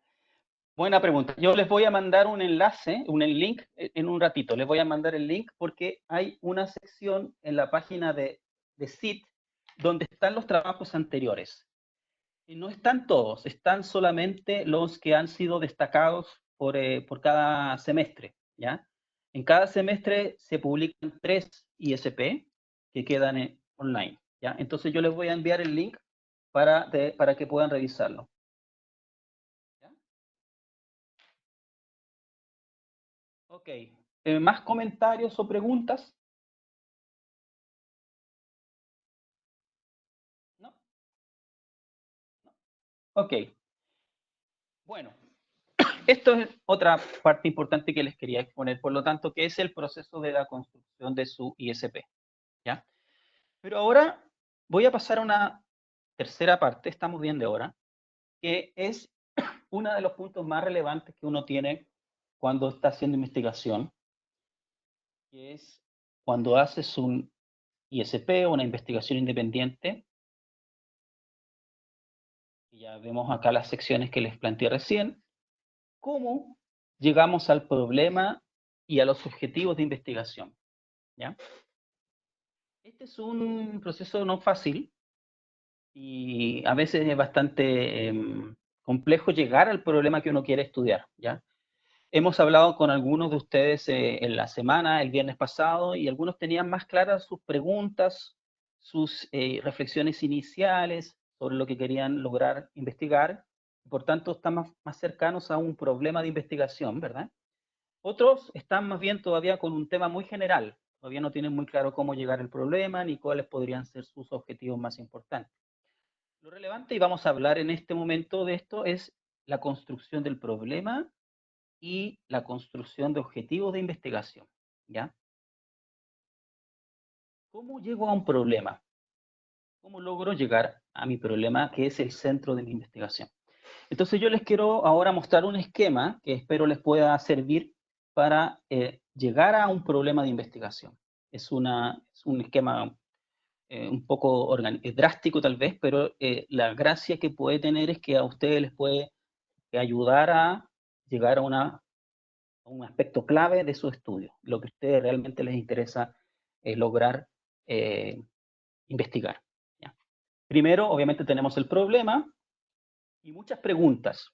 Buena pregunta. Yo les voy a mandar un enlace, un link en un ratito. Les voy a mandar el link porque hay una sección en la página de CIT donde están los trabajos anteriores. Y no están todos, están solamente los que han sido destacados por cada semestre, ¿ya? En cada semestre se publican 3 ISP que quedan online, ¿ya? Entonces yo les voy a enviar el link para que puedan revisarlo. ¿Ya? Ok. ¿Más comentarios o preguntas? ¿No? Ok. Bueno, esto es otra parte importante que les quería exponer, por lo tanto, que es el proceso de la construcción de su ISP, ¿ya? Pero ahora voy a pasar a una tercera parte, estamos viendo ahora, que es uno de los puntos más relevantes que uno tiene cuando está haciendo investigación, que es cuando haces un ISP o una investigación independiente, y ya vemos acá las secciones que les planteé recién, cómo llegamos al problema y a los objetivos de investigación, ¿ya? Este es un proceso no fácil y a veces es bastante complejo llegar al problema que uno quiere estudiar, ¿ya? Hemos hablado con algunos de ustedes en la semana, el viernes pasado, y algunos tenían más claras sus preguntas, sus reflexiones iniciales sobre lo que querían lograr investigar. Por tanto, están más cercanos a un problema de investigación, ¿verdad? Otros están más bien todavía con un tema muy general. Todavía no tienen muy claro cómo llegar al problema ni cuáles podrían ser sus objetivos más importantes. Lo relevante, y vamos a hablar en este momento de esto, es la construcción del problema y la construcción de objetivos de investigación, ¿ya? ¿Cómo llego a un problema? ¿Cómo logro llegar a mi problema, que es el centro de mi investigación? Entonces yo les quiero ahora mostrar un esquema que espero les pueda servir para llegar a un problema de investigación. Es un esquema un poco drástico tal vez, pero la gracia que puede tener es que a ustedes les puede ayudar a llegar a un aspecto clave de su estudio, lo que a ustedes realmente les interesa lograr eh, investigar. ¿Ya? Primero, obviamente, tenemos el problema y muchas preguntas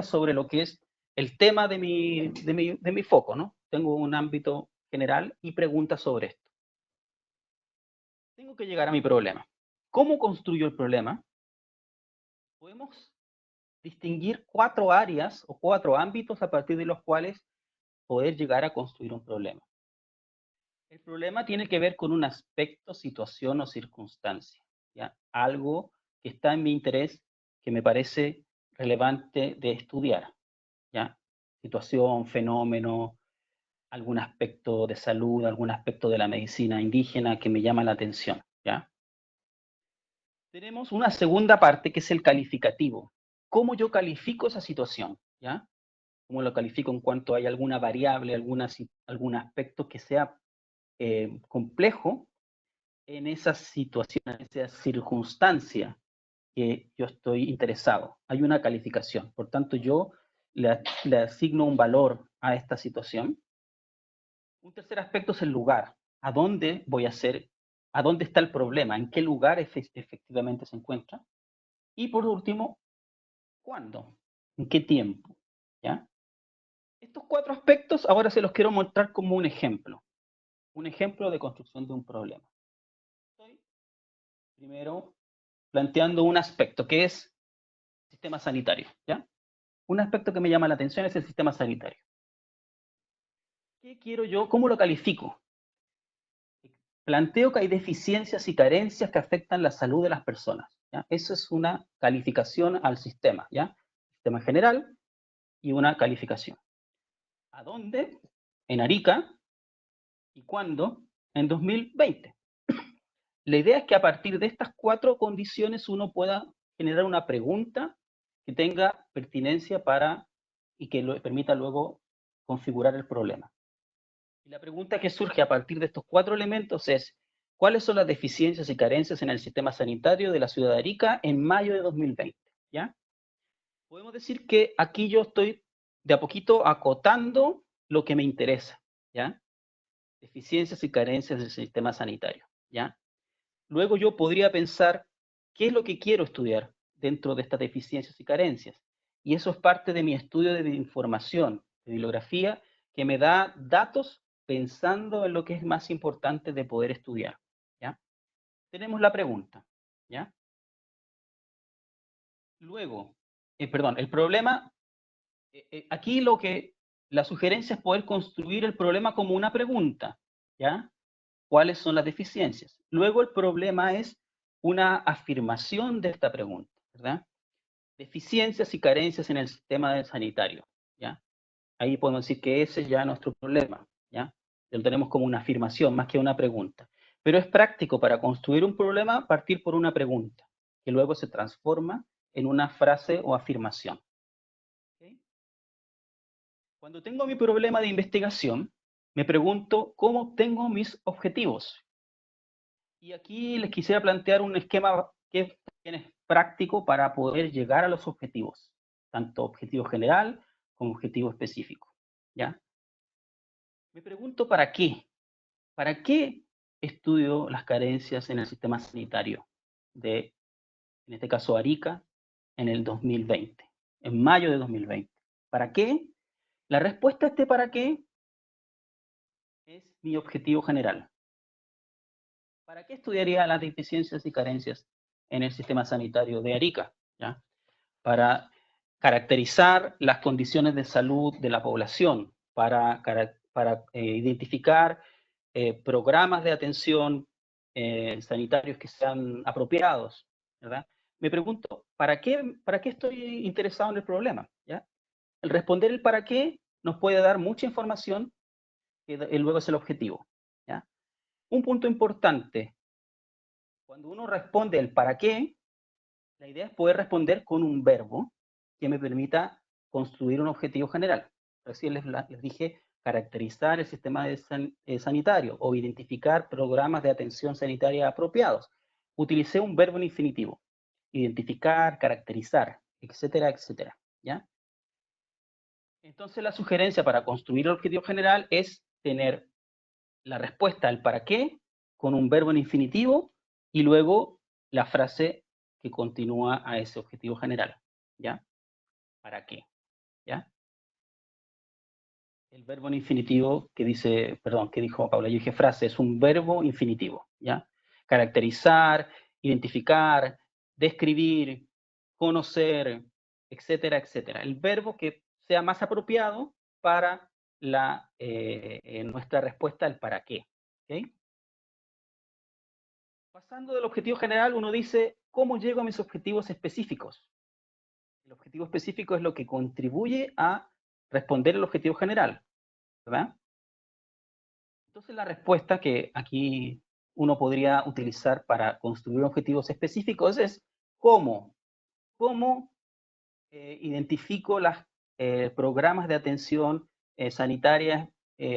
sobre lo que es el tema de mi foco, ¿no? Tengo un ámbito general y preguntas sobre esto. Tengo que llegar a mi problema. ¿Cómo construyo el problema? Podemos distinguir 4 áreas o 4 ámbitos a partir de los cuales poder llegar a construir un problema. El problema tiene que ver con un aspecto, situación o circunstancia, ¿ya? Algo que está en mi interés, que me parece relevante de estudiar, ¿ya? Situación, fenómeno, algún aspecto de salud, algún aspecto de la medicina indígena que me llama la atención, ¿ya? Tenemos una segunda parte que es el calificativo. ¿Cómo yo califico esa situación? ¿Ya? ¿Cómo lo califico en cuanto hay alguna variable, algún aspecto que sea complejo en esa situación, en esa circunstancia que yo estoy interesado? Hay una calificación. Por tanto, yo le asigno un valor a esta situación. Un tercer aspecto es el lugar. ¿A dónde voy a hacer? ¿A dónde está el problema? ¿En qué lugar efectivamente se encuentra? Y por último, ¿cuándo? ¿En qué tiempo? ¿ya? Estos 4 aspectos ahora se los quiero mostrar como un ejemplo de construcción de un problema. Estoy primero planteando un aspecto que es sistema sanitario, ¿ya? Un aspecto que me llama la atención es el sistema sanitario. ¿Qué quiero yo? ¿Cómo lo califico? Planteo que hay deficiencias y carencias que afectan la salud de las personas, ¿ya? Eso es una calificación al sistema, ¿ya? Sistema general y una calificación. ¿A dónde? En Arica. ¿Y cuándo? En 2020. La idea es que a partir de estas 4 condiciones uno pueda generar una pregunta que tenga pertinencia y que lo permita luego configurar el problema. Y la pregunta que surge a partir de estos 4 elementos es: ¿cuáles son las deficiencias y carencias en el sistema sanitario de la ciudad de Arica en mayo de 2020? ¿Ya? Podemos decir que aquí yo estoy de a poquito acotando lo que me interesa, ¿ya? Deficiencias y carencias del sistema sanitario, ¿ya? Luego yo podría pensar qué es lo que quiero estudiar dentro de estas deficiencias y carencias. Y eso es parte de mi estudio de información, de bibliografía, que me da datos pensando en lo que es más importante de poder estudiar, ¿ya? Tenemos la pregunta, ¿ya? Luego, perdón, el problema, aquí la sugerencia es poder construir el problema como una pregunta, ¿ya? ¿Cuáles son las deficiencias? Luego el problema es una afirmación de esta pregunta, ¿verdad? Deficiencias y carencias en el sistema sanitario, ¿ya? Ahí podemos decir que ese es ya nuestro problema, ¿ya? Lo tenemos como una afirmación más que una pregunta. Pero es práctico para construir un problema partir por una pregunta, que luego se transforma en una frase o afirmación. ¿Okay? Cuando tengo mi problema de investigación, me pregunto cómo obtengo mis objetivos. Y aquí les quisiera plantear un esquema que es práctico para poder llegar a los objetivos, tanto objetivo general como objetivo específico, ¿ya? Me pregunto ¿para qué? ¿Para qué estudio las carencias en el sistema sanitario de, en este caso, Arica, en el 2020, en mayo de 2020? ¿Para qué? La respuesta a este ¿para qué? Es mi objetivo general. ¿Para qué estudiaría las deficiencias y carencias en el sistema sanitario de Arica? ¿Ya? Para caracterizar las condiciones de salud de la población, para identificar programas de atención sanitarios que sean apropiados, ¿verdad? Me pregunto, ¿para qué estoy interesado en el problema? ¿Ya? El responder el para qué nos puede dar mucha información que luego es el objetivo, ¿ya? Un punto importante, cuando uno responde el para qué, la idea es poder responder con un verbo que me permita construir un objetivo general. Recién les dije caracterizar el sistema sanitario o identificar programas de atención sanitaria apropiados. Utilicé un verbo en infinitivo. Identificar, caracterizar, etcétera, etcétera. ¿Ya? Entonces la sugerencia para construir el objetivo general es tener la respuesta al para qué con un verbo en infinitivo y luego la frase que continúa a ese objetivo general, ¿ya? ¿Para qué? ¿Ya? El verbo en infinitivo que dijo Paula, yo dije frase, es un verbo infinitivo, ¿ya? Caracterizar, identificar, describir, conocer, etcétera, etcétera. El verbo que sea más apropiado para nuestra respuesta al para qué, ¿ok? Pasando del objetivo general, uno dice, ¿cómo llego a mis objetivos específicos? El objetivo específico es lo que contribuye a responder el objetivo general, ¿verdad? Entonces la respuesta que aquí uno podría utilizar para construir objetivos específicos es ¿cómo? ¿Cómo identifico los programas de atención sanitaria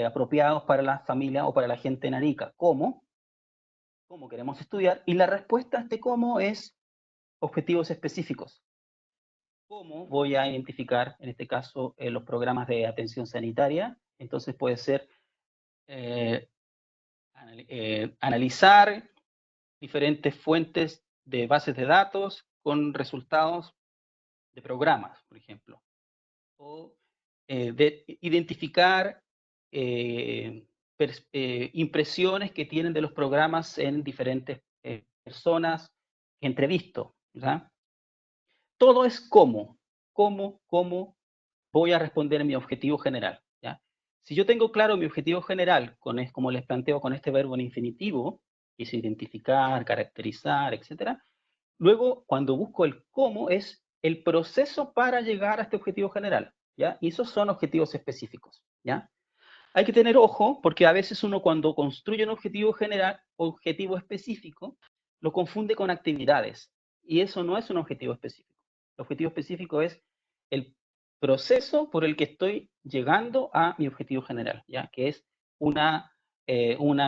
apropiados para la familia o para la gente en Arica? ¿Cómo? ¿Cómo queremos estudiar? Y la respuesta a este cómo es objetivos específicos. ¿Cómo voy a identificar, en este caso, los programas de atención sanitaria? Entonces puede ser eh, analizar diferentes fuentes de bases de datos con resultados de programas, por ejemplo. O de identificar impresiones que tienen de los programas en diferentes personas que entrevisto, ¿verdad? Todo es cómo voy a responder mi objetivo general, ¿ya? Si yo tengo claro mi objetivo general, como les planteo con este verbo en infinitivo, que es identificar, caracterizar, etcétera, luego cuando busco el cómo es el proceso para llegar a este objetivo general, ¿ya? Y esos son objetivos específicos, ¿ya? Hay que tener ojo, porque a veces uno cuando construye un objetivo general, objetivo específico, lo confunde con actividades, y eso no es un objetivo específico. El objetivo específico es el proceso por el que estoy llegando a mi objetivo general, ¿ya? Que es una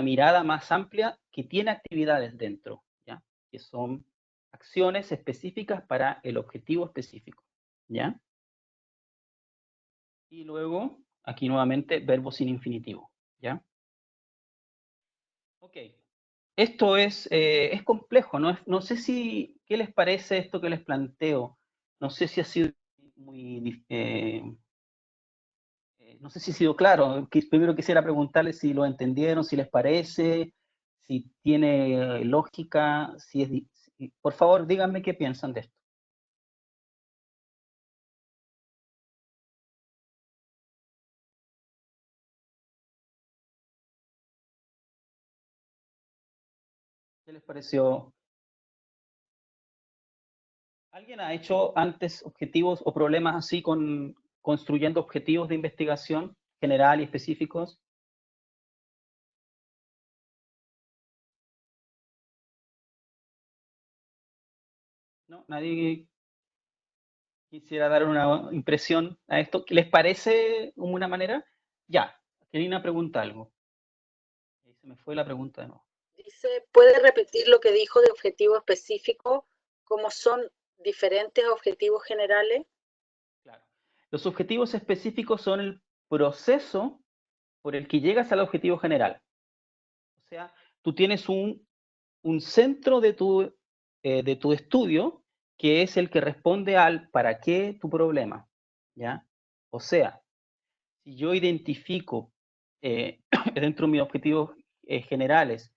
mirada más amplia que tiene actividades dentro, ¿ya? Que son acciones específicas para el objetivo específico, ¿ya? Y luego, aquí nuevamente, verbo sin infinitivo, ¿ya? Ok. Esto es complejo, no sé si, ¿qué les parece esto que les planteo? No sé si ha sido muy, no sé si ha sido claro. Primero quisiera preguntarles si lo entendieron, si les parece, si tiene lógica, por favor, díganme qué piensan de esto. ¿Qué les pareció? ¿Alguien ha hecho antes objetivos o problemas así construyendo objetivos de investigación general y específicos? ¿No? ¿Nadie quisiera dar una impresión a esto? ¿Qué les parece una manera? Ya, Karina pregunta algo. Ahí se me fue la pregunta de nuevo. Dice, ¿puede repetir lo que dijo de objetivo específico? ¿Cómo son diferentes objetivos generales? Claro. Los objetivos específicos son el proceso por el que llegas al objetivo general. O sea, tú tienes un centro de tu estudio que es el que responde al para qué tu problema, ¿ya? O sea, si yo identifico dentro de mis objetivos generales,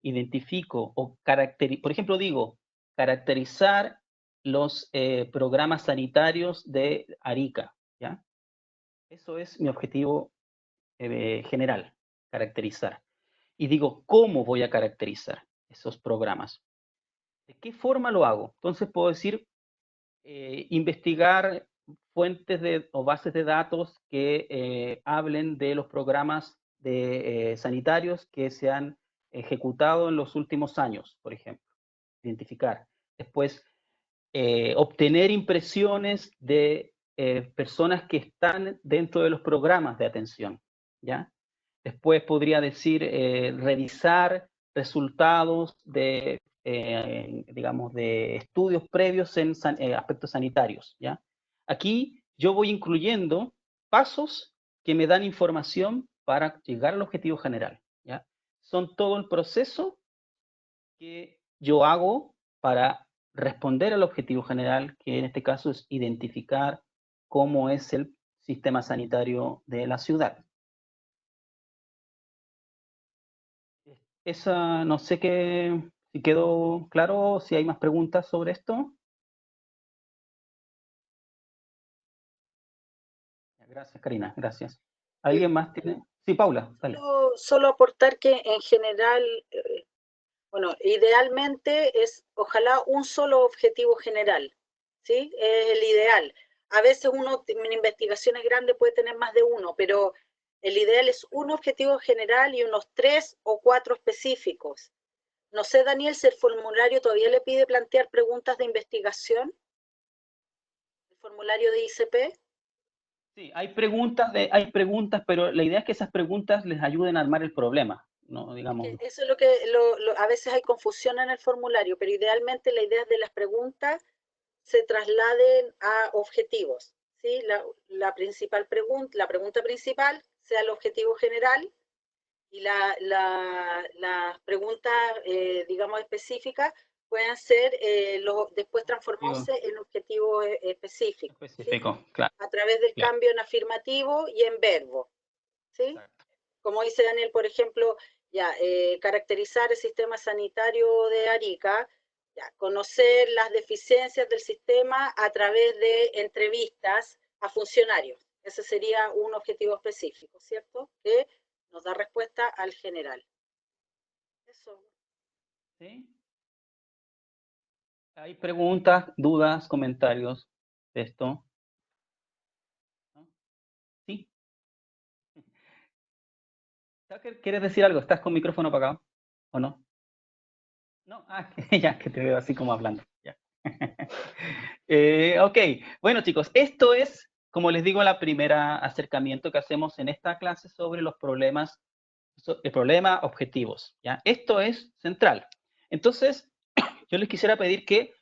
identifico o por ejemplo, digo, caracterizar los programas sanitarios de Arica, ¿ya? Eso es mi objetivo general, caracterizar. Y digo, ¿cómo voy a caracterizar esos programas? ¿De qué forma lo hago? Entonces puedo decir, investigar fuentes o bases de datos que hablen de los programas sanitarios que se han ejecutado en los últimos años, por ejemplo. Identificar. Después, obtener impresiones de personas que están dentro de los programas de atención, ¿ya? Después podría decir, revisar resultados digamos, de estudios previos en aspectos sanitarios, ¿ya? Aquí yo voy incluyendo pasos que me dan información para llegar al objetivo general, ¿ya? Son todo el proceso que yo hago para responder al objetivo general, que en este caso es identificar cómo es el sistema sanitario de la ciudad. Esa, no sé si quedó claro, si hay más preguntas sobre esto. Gracias, Karina, gracias. ¿Alguien más tiene? Sí, Paula, dale. Solo aportar que en general, bueno, idealmente es ojalá un solo objetivo general, ¿sí? Es el ideal. A veces uno en investigaciones grandes puede tener más de uno, pero el ideal es un objetivo general y unos 3 o 4 específicos. No sé, Daniel, si el formulario todavía le pide plantear preguntas de investigación, el formulario de ICP. Sí, hay preguntas, pero la idea es que esas preguntas les ayuden a armar el problema, ¿no? Digamos. Eso es lo que a veces hay confusión en el formulario, pero idealmente la idea es de las preguntas se trasladen a objetivos, ¿sí? La pregunta principal sea el objetivo general y las preguntas, digamos, específicas puedan ser, después transformarse en objetivos específicos, ¿sí? Específico, claro. A través del Claro. cambio en afirmativo y en verbo, ¿sí? Exacto. Como dice Daniel, por ejemplo, ya, caracterizar el sistema sanitario de Arica, ya, conocer las deficiencias del sistema a través de entrevistas a funcionarios. Ese sería un objetivo específico, ¿cierto? Que nos da respuesta al general. Eso. ¿Sí? ¿Hay preguntas, dudas, comentarios de esto? ¿No? ¿Sí? Tucker, ¿quieres decir algo? ¿Estás con micrófono apagado o no? No, ya que te veo así como hablando. Ya. Ok, bueno chicos, esto es, como les digo, la primera acercamiento que hacemos en esta clase sobre los problemas, el problema objetivos. ¿Ya? Esto es central. Entonces, yo les quisiera pedir que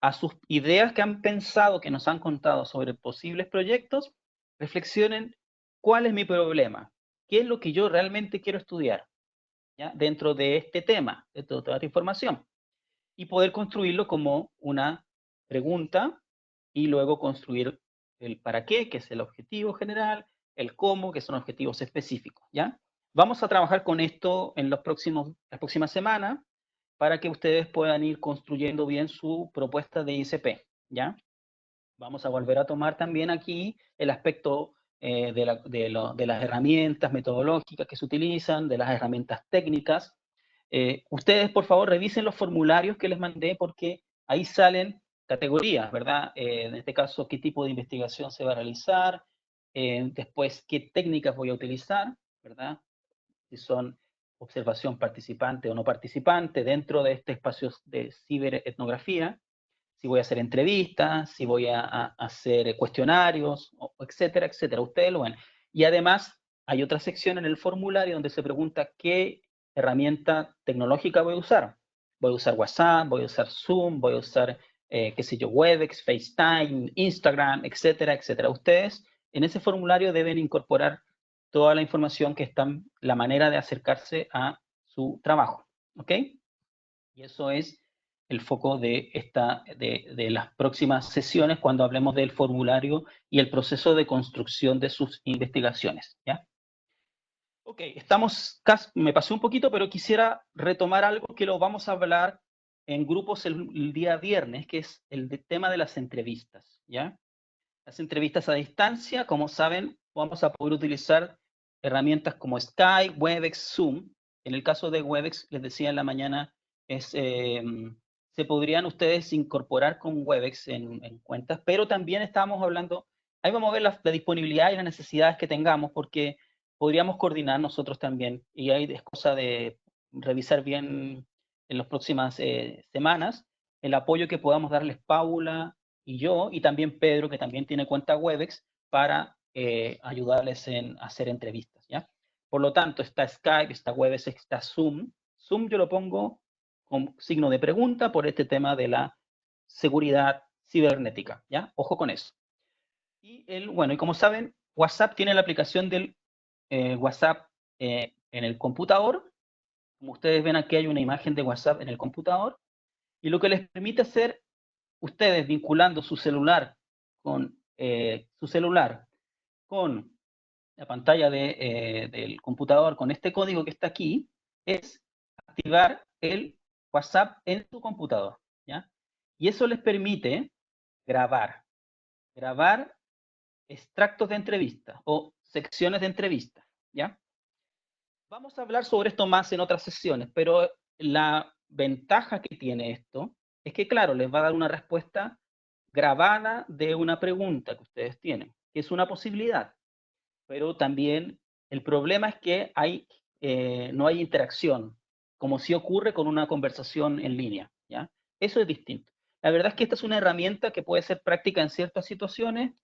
a sus ideas que han pensado, que nos han contado sobre posibles proyectos, reflexionen cuál es mi problema, qué es lo que yo realmente quiero estudiar, ¿ya? Dentro de este tema, de toda esta información, y poder construirlo como una pregunta y luego construir el para qué, que es el objetivo general, el cómo, que son objetivos específicos, ¿ya? Vamos a trabajar con esto en las próximas semanas para que ustedes puedan ir construyendo bien su propuesta de ICP, ¿ya? Vamos a volver a tomar también aquí el aspecto de las herramientas metodológicas que se utilizan, de las herramientas técnicas. Ustedes, por favor, revisen los formularios que les mandé porque ahí salen categorías, ¿verdad? En este caso, qué tipo de investigación se va a realizar, después, qué técnicas voy a utilizar, ¿verdad? Si son observación participante o no participante dentro de este espacio de ciberetnografía, si voy a hacer entrevistas, si voy a hacer cuestionarios, etcétera, etcétera. Ustedes lo ven. Y además hay otra sección en el formulario donde se pregunta qué herramienta tecnológica voy a usar. Voy a usar WhatsApp, voy a usar Zoom, voy a usar, qué sé yo, Webex, FaceTime, Instagram, etcétera, etcétera. Ustedes en ese formulario deben incorporar toda la información que está, la manera de acercarse a su trabajo. ¿Ok? Y eso es el foco de las próximas sesiones cuando hablemos del formulario y el proceso de construcción de sus investigaciones, ¿ya? Ok, me pasé un poquito, pero quisiera retomar algo que lo vamos a hablar en grupos el día viernes, que es el tema de las entrevistas, ¿ya? Las entrevistas a distancia, como saben, vamos a poder utilizar herramientas como Skype, Webex, Zoom. En el caso de Webex, les decía en la mañana, se podrían ustedes incorporar con Webex en cuentas, pero también estábamos hablando, ahí vamos a ver la disponibilidad y las necesidades que tengamos, porque podríamos coordinar nosotros también, y ahí es cosa de revisar bien en las próximas semanas el apoyo que podamos darles Paula y yo, y también Pedro, que también tiene cuenta Webex, para ayudarles en hacer entrevistas, ¿ya? Por lo tanto, está Skype, está Webex, está Zoom. Zoom yo lo pongo con signo de pregunta por este tema de la seguridad cibernética, ¿ya? Ojo con eso. Bueno, y como saben, WhatsApp tiene la aplicación del WhatsApp en el computador. Como ustedes ven aquí hay una imagen de WhatsApp en el computador, y lo que les permite hacer ustedes vinculando su celular con la pantalla del computador, con este código que está aquí, es activar el WhatsApp en su computador, ¿ya? Y eso les permite grabar extractos de entrevistas o secciones de entrevistas, ¿ya? Vamos a hablar sobre esto más en otras sesiones, pero la ventaja que tiene esto es que, claro, les va a dar una respuesta grabada de una pregunta que ustedes tienen, que es una posibilidad, pero también el problema es que no hay interacción, como si ocurre con una conversación en línea, ¿ya? Eso es distinto. La verdad es que esta es una herramienta que puede ser práctica en ciertas situaciones,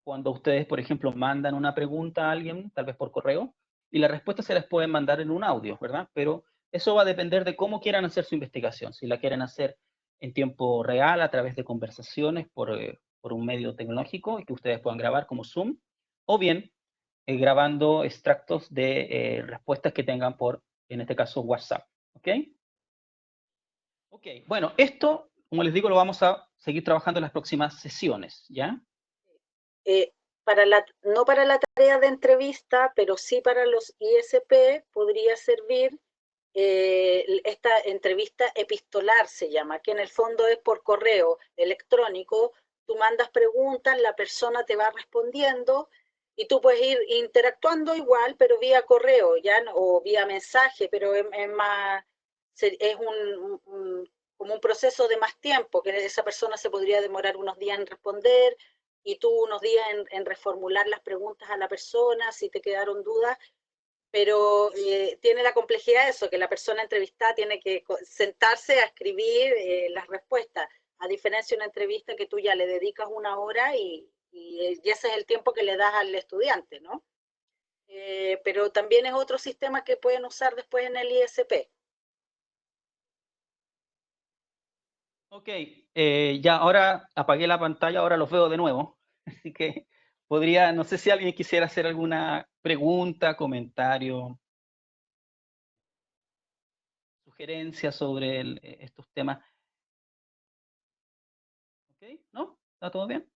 cuando ustedes, por ejemplo, mandan una pregunta a alguien, tal vez por correo, y la respuesta se les puede mandar en un audio, ¿verdad? Pero eso va a depender de cómo quieran hacer su investigación. Si la quieren hacer en tiempo real, a través de conversaciones por un medio tecnológico y que ustedes puedan grabar como Zoom, o bien grabando extractos de respuestas que tengan por, en este caso, WhatsApp. ¿Ok? Ok, Ok, bueno, esto, como les digo, lo vamos a seguir trabajando en las próximas sesiones, ¿ya? No para la tarea de entrevista, pero sí para los ISP podría servir esta entrevista epistolar, se llama, que en el fondo es por correo electrónico. Tú mandas preguntas, la persona te va respondiendo y tú puedes ir interactuando igual, pero vía correo, ¿ya? O vía mensaje, pero es más, es como un proceso de más tiempo, que esa persona se podría demorar unos días en responder y tú unos días en reformular las preguntas a la persona, si te quedaron dudas, pero tiene la complejidad de eso, que la persona entrevistada tiene que sentarse a escribir las respuestas, a diferencia de una entrevista que tú ya le dedicas una hora y ese es el tiempo que le das al estudiante, ¿no? Pero también es otro sistema que pueden usar después en el ISP. Ok, ya ahora apagué la pantalla, ahora los veo de nuevo, así que podría, no sé si alguien quisiera hacer alguna pregunta, comentario, sugerencia sobre estos temas. Ok, ¿no? ¿Está todo bien?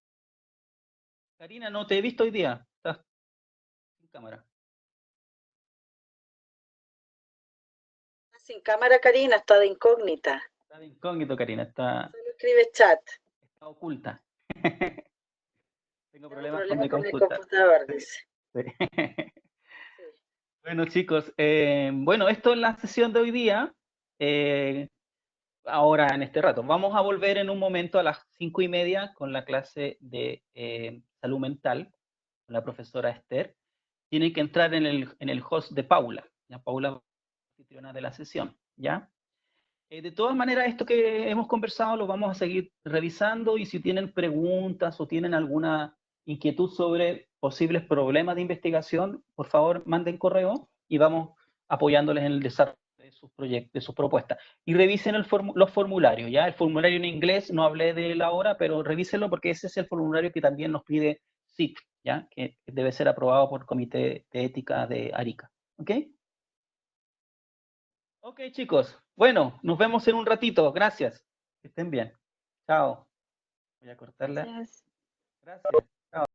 Karina, no te he visto hoy día, estás sin cámara. Sin cámara, Karina, está de incógnita. Está de incógnito, Karina, está Solo escribe chat. oculta. Tengo Tengo problemas con mi problemas con el computador. computador, Sí, dice. sí. Sí. Bueno, chicos, bueno, esto es la sesión de hoy día. Ahora, en este rato, vamos a volver en un momento a las 5:30 con la clase de salud mental, con la profesora Esther. Tienen que entrar en el host de Paula. ¿Ya? Paula es la anfitriona de la sesión, ¿ya? De todas maneras, esto que hemos conversado lo vamos a seguir revisando y si tienen preguntas o tienen alguna inquietud sobre posibles problemas de investigación, por favor, manden correo y vamos apoyándoles en el desarrollo de sus proyectos, de sus propuestas. Y revisen los formularios, ¿ya? El formulario en inglés, no hablé de él ahora, pero revísenlo porque ese es el formulario que también nos pide SIC, ¿ya? Que debe ser aprobado por el Comité de Ética de Arica, ¿ok? Ok, chicos. Bueno, nos vemos en un ratito. Gracias. Que estén bien. Chao. Voy a cortarla. Gracias. Gracias.